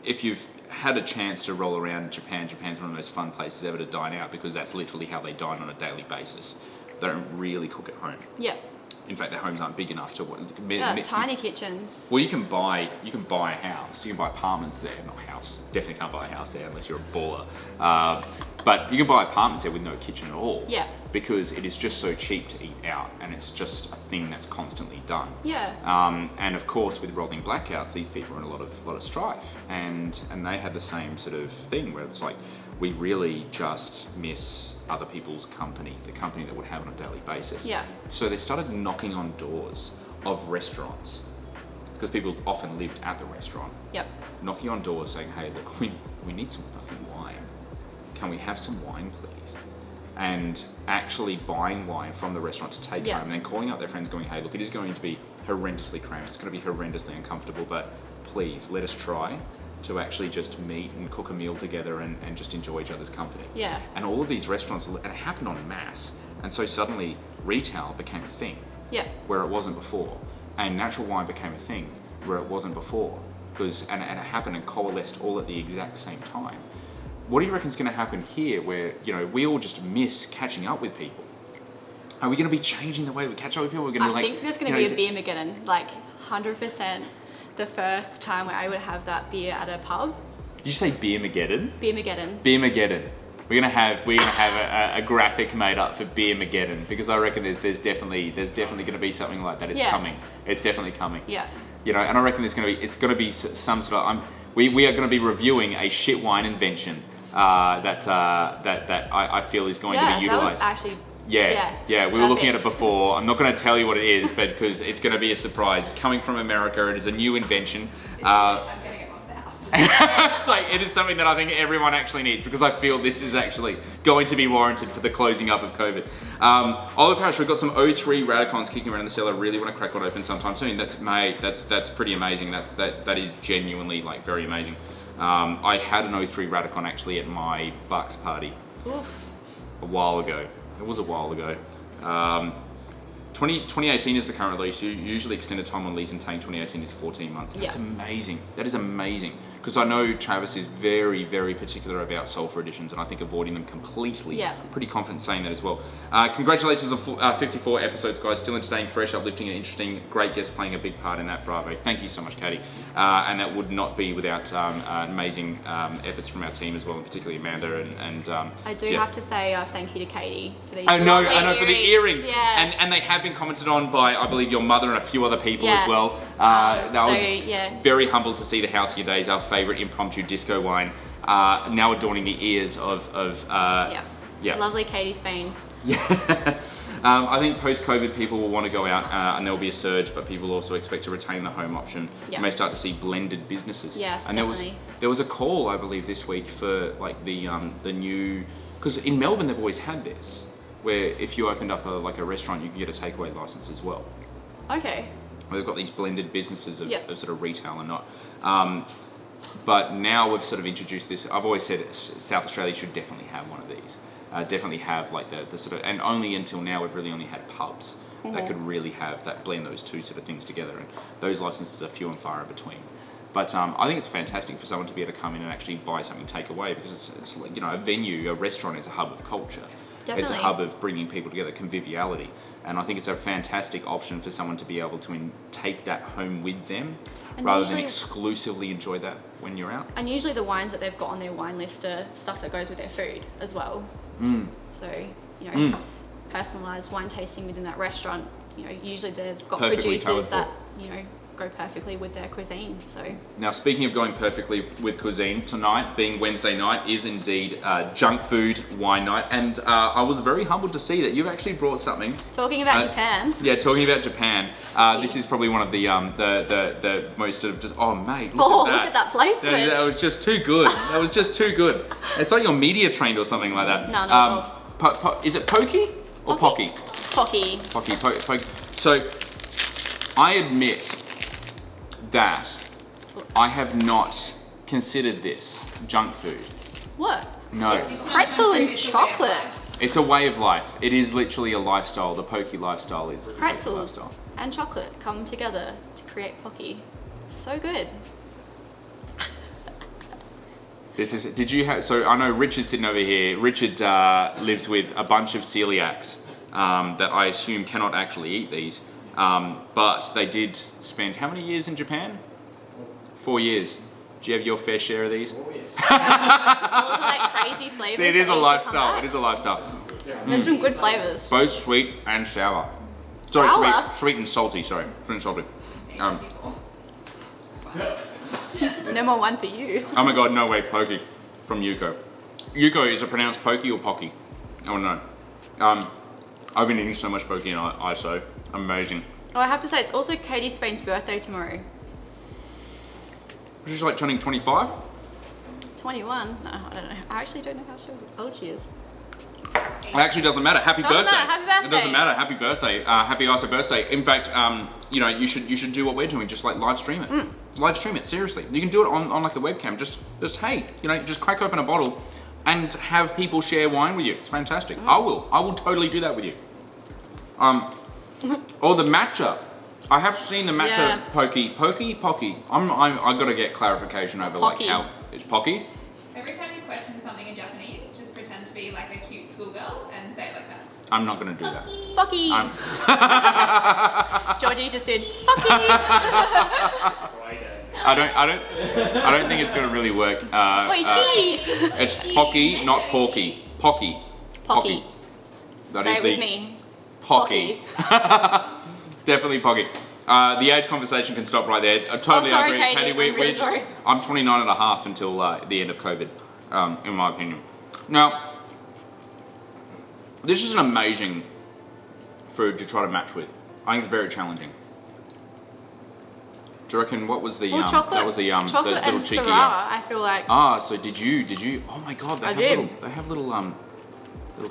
if you've had a chance to roll around Japan's one of the most fun places ever to dine out, because that's literally how they dine on a daily basis. They don't really cook at home. Yeah. In fact, their homes aren't big enough to. Tiny kitchens. Well, you can buy a house. You can buy apartments there. Not a house. Definitely can't buy a house there unless you're a baller. But you can buy apartments there with no kitchen at all. Yeah. Because it is just so cheap to eat out, and it's just a thing that's constantly done. Yeah. And of course, with rolling blackouts, these people are in a lot of strife, and they had the same sort of thing where it's like, we really just miss other people's company, the company that would have on a daily basis. Yeah. So they started knocking on doors of restaurants, because people often lived at the restaurant. Yep. Knocking on doors saying, hey, look, we need some fucking wine. Can we have some wine, please? And actually buying wine from the restaurant to take home, and then calling up their friends going, hey, look, it is going to be horrendously cramped, it's going to be horrendously uncomfortable, but please let us try to actually just meet and cook a meal together and just enjoy each other's company. Yeah. And all of these restaurants, and it happened en masse, and so suddenly retail became a thing. Yeah. Where it wasn't before, and natural wine became a thing where it wasn't before, because and it happened and coalesced all at the exact same time. What do you reckon is going to happen here, where we all just miss catching up with people? Are we going to be changing the way we catch up with people? We're going to I think there's going to be a Beermageddon, like 100%. The first time where I would have that beer at a pub. Did you say Beermageddon? Beermageddon. Beermageddon. We're gonna have a graphic made up for Beermageddon, because I reckon there's definitely gonna be something like that. It's coming. It's definitely coming. Yeah. And I reckon it's gonna be some sort of. We are gonna be reviewing a shit wine invention that I feel is going to be utilised. Actually. Yeah, we were looking at it before. I'm not going to tell you what it is, but because it's going to be a surprise. It's coming from America. It is a new invention. I'm going to get my house. It's like, it is something that I think everyone actually needs, because I feel this is actually going to be warranted for the closing up of COVID. Oliver Parish, we've got some 03 Radicons kicking around in the cellar. I really want to crack one open sometime soon. That's pretty amazing. That is genuinely like very amazing. I had an 03 Radicon actually at my Bucks party. Oof. A while ago. It was a while ago. 2018 is the current release. Usually extended time on lease and tame 2018 is 14 months. That's amazing. That is amazing. because I know Travis is very, very particular about sulfur additions, and I think avoiding them completely. Yeah. Pretty confident saying that as well. Congratulations on 54 episodes, guys. Still entertaining, fresh, uplifting, and interesting. Great guests playing a big part in that. Bravo. Thank you so much, Katie. And that would not be without amazing efforts from our team as well, and particularly Amanda and I do have to say thank you to Katie for these. I know lovely for the earrings. Yes. And they have been commented on by, I believe, your mother and a few other people Yes. as well. That So, was yeah. very humbled to see the House of Your Days, our favourite impromptu disco wine, now adorning the ears of yeah. Lovely Katie Spain. Yeah. I think post-COVID people will want to go out and there will be a surge, but people also expect to retain the home option. Yeah. You may start to see blended businesses. Yes, and definitely. there was a call, I believe, this week for like the new, because in Melbourne they've always had this, where if you opened up a restaurant, you can get a takeaway license as well. Okay. Where they've got these blended businesses of, Yep. of sort of retail and not. But now we've sort of introduced this. I've always said South Australia should definitely have one of these. Definitely have like the sort of, and only until now we've really only had pubs that could really have that, blend those two sort of things together, and those licenses are few and far in between. But I think it's fantastic for someone to be able to come in and actually buy something take away, because it's like, you know, a venue, a restaurant is a hub of culture. Definitely. It's a hub of bringing people together, conviviality. And I think it's a fantastic option for someone to be able to take that home with them, And rather than usually- exclusively enjoy that when you're out. And usually the wines that they've got on their wine list are stuff that goes with their food as well. So, you know, personalised wine tasting within that restaurant, you know, usually they've got Perfectly producers tailored that, for. you know, go perfectly with their cuisine. So Now, speaking of going perfectly with cuisine, tonight, being Wednesday night, is indeed junk food wine night. And I was very humbled to see that you've actually brought something. talking about Japan. Yeah, talking about Japan. This is probably one of the most sort of just, oh mate, Oh, look look at that placement. That was just too good. That was just too good. It's like you're media trained or something like that. No, not is it pokey or pocky? Pocky. Pocky. So, I admit that I have not considered this junk food. What? No. It's pretzel and chocolate. It's a way of life. It is literally a lifestyle. The pokey lifestyle is the Pretzels lifestyle. and chocolate come together to create pocky. So good. This is. Did you have? So I know Richard's sitting over here. Richard lives with a bunch of celiacs that I assume cannot actually eat these. But they did spend how many years in Japan? 4 years. Do you have your fair share of these? 4 years. All like crazy flavors. See, it is that a you should lifestyle. come It is a lifestyle. There's some good flavors. Both sweet and sour. Sorry, Sour? sweet and salty. Sorry, sweet and salty. Number one for you. Oh my god, no way, pokey from Yuko. Yuko, is it pronounced pokey or pocky? I want to know. I've been eating so much pokey and ISO. Amazing. Oh, I have to say, it's also Katie Spain's birthday tomorrow. She's like turning 25? 21? No, I don't know. I actually don't know how old she is. It actually doesn't matter. Happy Doesn't birthday. matter. Happy birthday. It doesn't matter. Happy birthday. Happy ISO birthday. In fact, you know, you should do what we're doing. Just like live stream it. Live stream it. Seriously, you can do it on like a webcam. Just hey, you know, just crack open a bottle and have people share wine with you. It's fantastic. I will totally do that with you. Or the matcha. I have seen the matcha Yeah. pocky. I got to get clarification over Pocky. like how it's pocky. Every time you question something in Japanese, just pretend to be like a cute schoolgirl and say it like that. I'm not going to do that. Pocky! I'm- Georgie just did Pocky! I don't think it's gonna really work. Wait, she! It's pocky, not porky. Pocky. Pocky. That Say is it the with me. pocky. Definitely pocky. The age conversation can stop right there. I totally sorry, agree. Katie, we're I'm really just. sorry. I'm 29 and a half until the end of COVID, in my opinion. Now, this is an amazing food to try to match with. I think it's very challenging. Do you reckon what was the Well, chocolate, that was the chocolate little and cheeky Syrah, I feel like. so did you oh my god, I they did. have little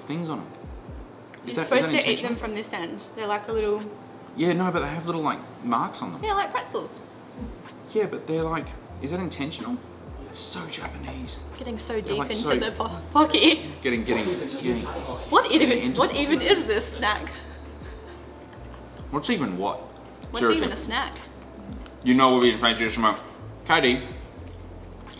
things on them. You're supposed to eat them from this end. They're like a little, Yeah, no, but they have little like marks on them. yeah, like pretzels. Yeah, but they're like, is that intentional? It's so Japanese. Getting so deep like into so- the pocky. Getting What even is this snack? What's even what? What's Seriously. even a snack? You know we'll be in French tomorrow. Katie,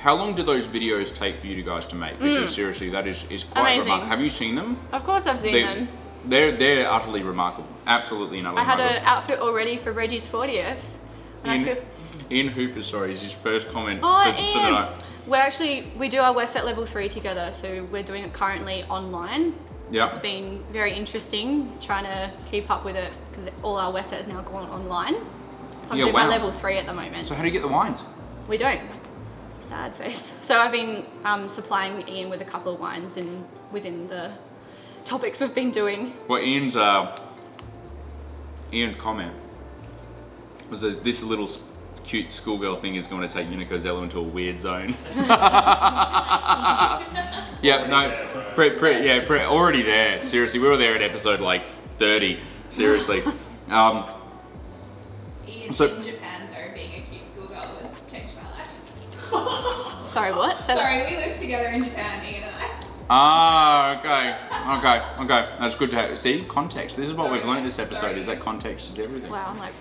How long do those videos take for you guys to make? Because seriously, that is quite Amazing. remarkable. Have you seen them? Of course I've seen them. They're utterly remarkable. Absolutely not I had remarkable. an outfit all ready for Reggie's 40th. And Ian Hooper, sorry, is his first comment Oh, for the Ian! night. We do our Westset Level 3 together, so we're doing it currently online. Yeah. It's been very interesting trying to keep up with it because all our Westset is now gone online. So I'm doing my Level 3 at the moment. So how do you get the wines? We don't. Sad face. So I've been supplying Ian with a couple of wines within the topics we've been doing. Well, Ian's comment was this little cute schoolgirl thing is going to take Unico Zello into a weird zone. Yeah, no, Brett, already there. Seriously, we were there at episode like 30. Seriously. Ian So- in Japan, though, being a cute schoolgirl has changed my life. Sorry, what? Sorry, we lived together in Japan, Ian and I. Ah, okay. That's good to have. See, context. This is what we've learned this episode, is that context is everything. Wow, I'm like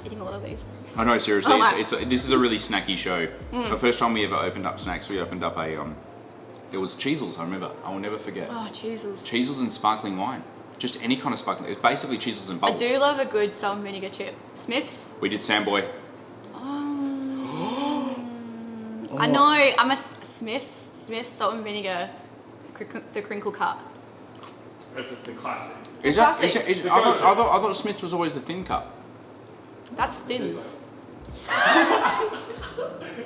eating a lot of these. I know, seriously, Oh, wow. this is a really snacky show. The first time we ever opened up snacks, we opened up it was Cheezels, I remember. I will never forget. Oh, Jesus. Cheezels and sparkling wine. Just any kind of sparkling. It's basically Cheezels and I bubbles. do love a good salt and vinegar chip. Smith's. We did Samboy. I know, I'm a Smith's salt and vinegar, the crinkle cut. That's the classic. Is that, Classic. I thought Smith's was always the thin cup. That's Thins.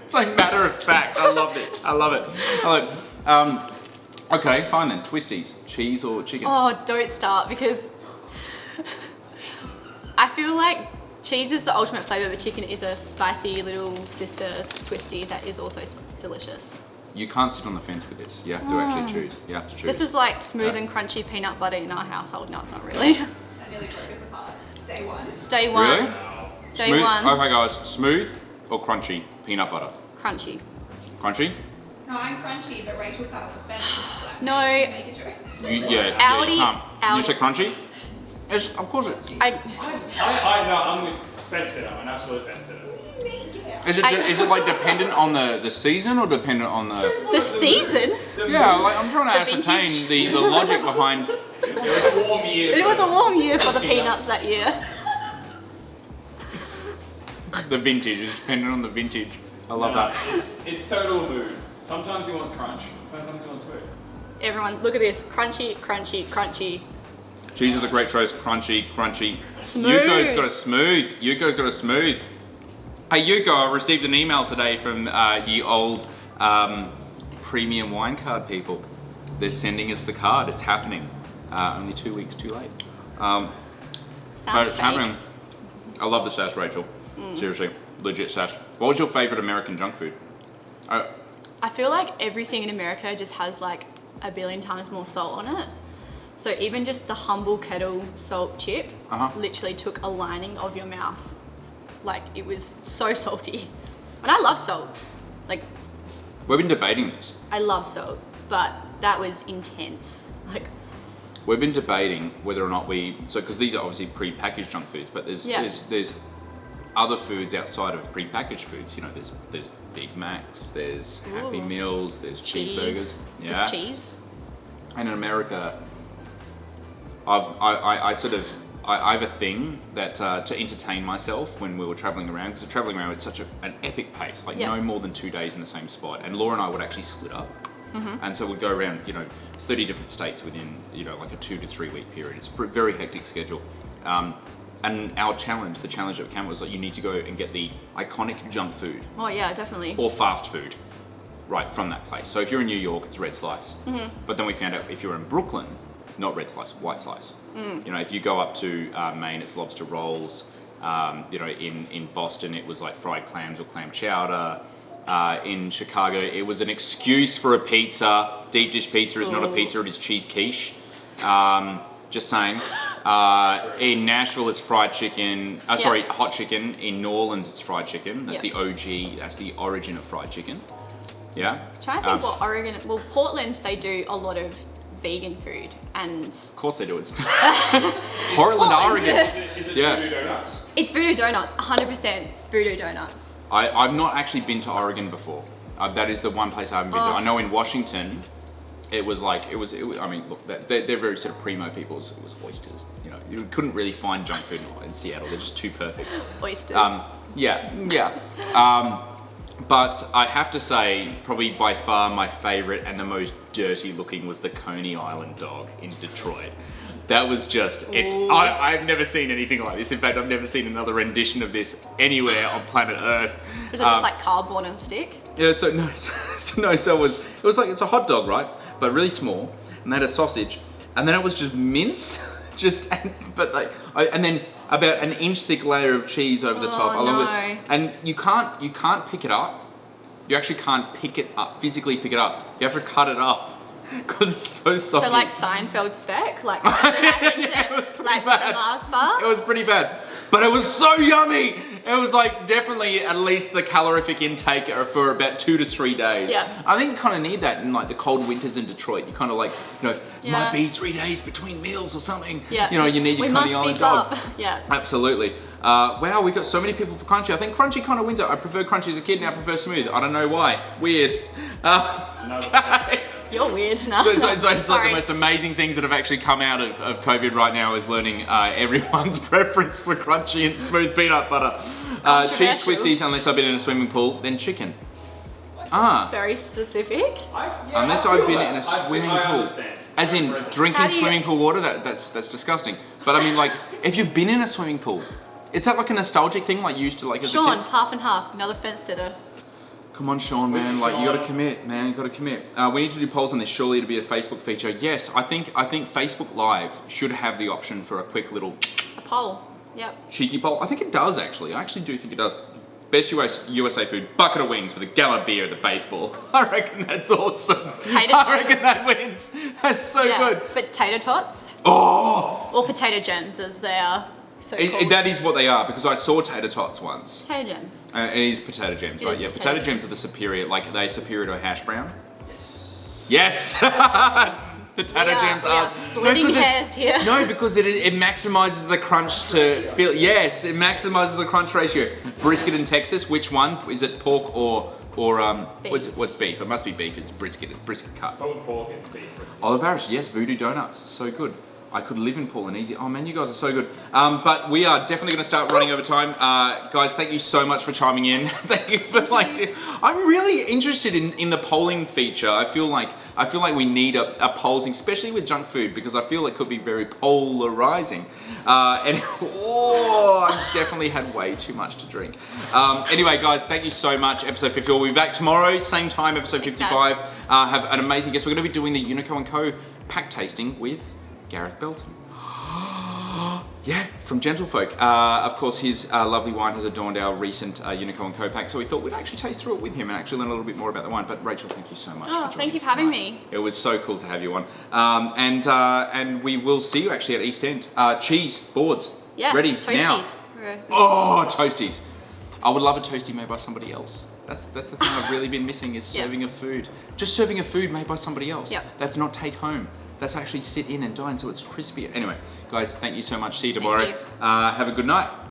It's like matter of fact. I love this. I love it. Okay, fine then. Twisties. Cheese or chicken? Oh, don't start because I feel like cheese is the ultimate flavour, but chicken is a spicy little sister twisty that is also delicious. You can't sit on the fence with this. You have to actually choose. You have to choose. This is like smooth and crunchy peanut butter in our household. No, it's not really. That nearly broke us apart. Day one. Day one. Really? Day Smooth? one. Okay, guys. Smooth or crunchy peanut butter? Crunchy. Crunchy? No, I'm crunchy, but Rachel sat on the fence. So I'm No. making sure. Yeah, Audi- you can't. You Audi- said crunchy? Yes, of course it. I'm with fence sitter. I'm an absolute fence sitter. Is it like dependent on the season or dependent on the... The season. Yeah, like I'm trying to The ascertain vintage. the logic behind... It was a warm year. It was a warm year for the Peanuts. peanuts that year. The vintage. It's dependent on the vintage. I love No, that. it's total mood. Sometimes you want crunch, sometimes you want smooth. Everyone, look at this. Crunchy, crunchy, crunchy. Cheese of the great choice, crunchy, crunchy. Smooth. Yuko's got a smooth. Yuko's got a smooth. Hey Yuko, I received an email today from ye old premium wine card people. They're sending us the card. It's happening. Only 2 weeks too late. But Sounds it's fake. happening. I love the sash, Rachel. Seriously, legit sash. What was your favorite American junk food? I feel like everything in America just has like a billion times more salt on it. So even just the humble kettle salt chip literally took a lining of your mouth. Like it was so salty. And I love salt. Like We've been debating this. I love salt, but that was intense. Like We've been debating whether or not because these are obviously pre-packaged junk foods, but there's other foods outside of pre-packaged foods. You know, there's Big Macs, there's Happy Meals, there's cheeseburgers. Yeah. Just cheese. And in America, I have a thing that to entertain myself when we were traveling around, because we're traveling around at such an epic pace, like no more than 2 days in the same spot. And Laura and I would actually split up. And so we'd go around, 30 different states within, like a 2 to 3 week period. It's a very hectic schedule. And our challenge, the challenge that came was like, you need to go and get the iconic junk food Oh yeah, definitely. or fast food, right, from that place. So if you're in New York, it's Red Slice. But then we found out if you're in Brooklyn, not Red Slice, White Slice. If you go up to Maine, it's lobster rolls. In Boston, it was like fried clams or clam chowder. In Chicago, it was an excuse for a pizza. Deep dish pizza is not a pizza, it is cheese quiche. Just saying. In Nashville, it's fried chicken. Hot chicken. In New Orleans, it's fried chicken. That's the OG. That's the origin of fried chicken. Yeah. Trying to think what Oregon. Well, Portland they do a lot of vegan food, and Of course they do. It's Portland, Oregon. Is it Yeah. voodoo donuts? it's Voodoo Donuts. 100% Voodoo Donuts. I've not actually been to Oregon before. That is the one place I haven't been to. I know in Washington, it was like, it was I mean, look, they're very sort of primo people. It was oysters. You know, you couldn't really find junk food in Seattle. They're just too perfect. Oysters. Yeah. But I have to say, probably by far my favorite and the most dirty looking was the Coney Island dog in Detroit. That was just, I've never seen anything like this. In fact, I've never seen another rendition of this anywhere on planet Earth. Was it just like cardboard and a stick? Yeah, so it was like, it's a hot dog, right? But really small, and they had a sausage, and then it was just mince, and then about an inch thick layer of cheese over the top, and you can't pick it up. You actually can't physically pick it up. You have to cut it up. Because it's so soggy. So like Seinfeld spec? Like it was pretty like bad. With the Mars bar? It was pretty bad. But it was so yummy! It was like definitely at least the calorific intake for about 2 to 3 days. Yeah. I think you kind of need that in like the cold winters in Detroit. You kind of like, might be 3 days between meals or something. Yeah. You need your Coney Island dog. Up. Yeah. Absolutely. Wow, we got so many people for Crunchy. I think Crunchy kind of wins it. I prefer Crunchy as a kid, now I prefer Smooth. I don't know why. Weird. You're weird. No, so it's like the most amazing things that have actually come out of COVID right now is learning everyone's preference for Crunchy and Smooth peanut butter. Cheese twisties, unless I've been in a swimming pool, then chicken. It's very specific. Unless I've been in a swimming pool. As in drinking swimming pool water, that's disgusting. But I mean, like, if you've been in a swimming pool, is that like a nostalgic thing, like you used to like as a kid? Half and half, another fence sitter. Come on, Sean, man. Like, you gotta commit, man. You gotta commit. We need to do polls on this. Surely to be a Facebook feature. Yes, I think Facebook Live should have the option for a quick little a poll. Yep. Cheeky poll. I think it does actually. I actually do think it does. Best USA food: bucket of wings with a gallon of beer at the baseball. I reckon that's awesome. I reckon that wins. That's so good. But tater tots. Oh. Or potato gems, as they are. So that is what they are, because I saw tater tots once. Potato gems. It is potato gems, right? Yeah, potato gems are the superior, like, are they superior to a hash brown? Yes! Potato gems are splitting hairs here. No, because it maximizes the crunch to feel, yes, it maximizes the crunch ratio. Brisket in Texas, which one? Is it pork or beef. What's beef? It must be beef, it's brisket cut. Pork, it's beef. Olive Parish, yes, Voodoo Donuts, so good. I could live in Paul and Easy. Oh man, you guys are so good. But we are definitely going to start running over time. Guys, thank you so much for chiming in. Thank you for I'm really interested in the polling feature. I feel like we need a polling, especially with junk food, because I feel it could be very polarizing. And I've definitely had way too much to drink. Anyway, guys, thank you so much. Episode 50. We'll be back tomorrow, same time, episode 55. Have an amazing guest. We're going to be doing the Unico & Co. pack tasting with Gareth Belton. Yeah, from Gentlefolk. Of course, his lovely wine has adorned our recent Unico & Co. pack, so we thought we'd actually taste through it with him and actually learn a little bit more about the wine. But Rachel, thank you so much. Oh, thank you for having me. It was so cool to have you on. And we will see you actually at East End. Cheese boards. Yeah. Ready toasties. Now. Oh, toasties. I would love a toastie made by somebody else. That's the thing I've really been missing is serving a food. Just serving a food made by somebody else. Yep. That's not take home. That's actually sit in and dine so it's crispier. Anyway, guys, thank you so much. See you tomorrow. Have a good night.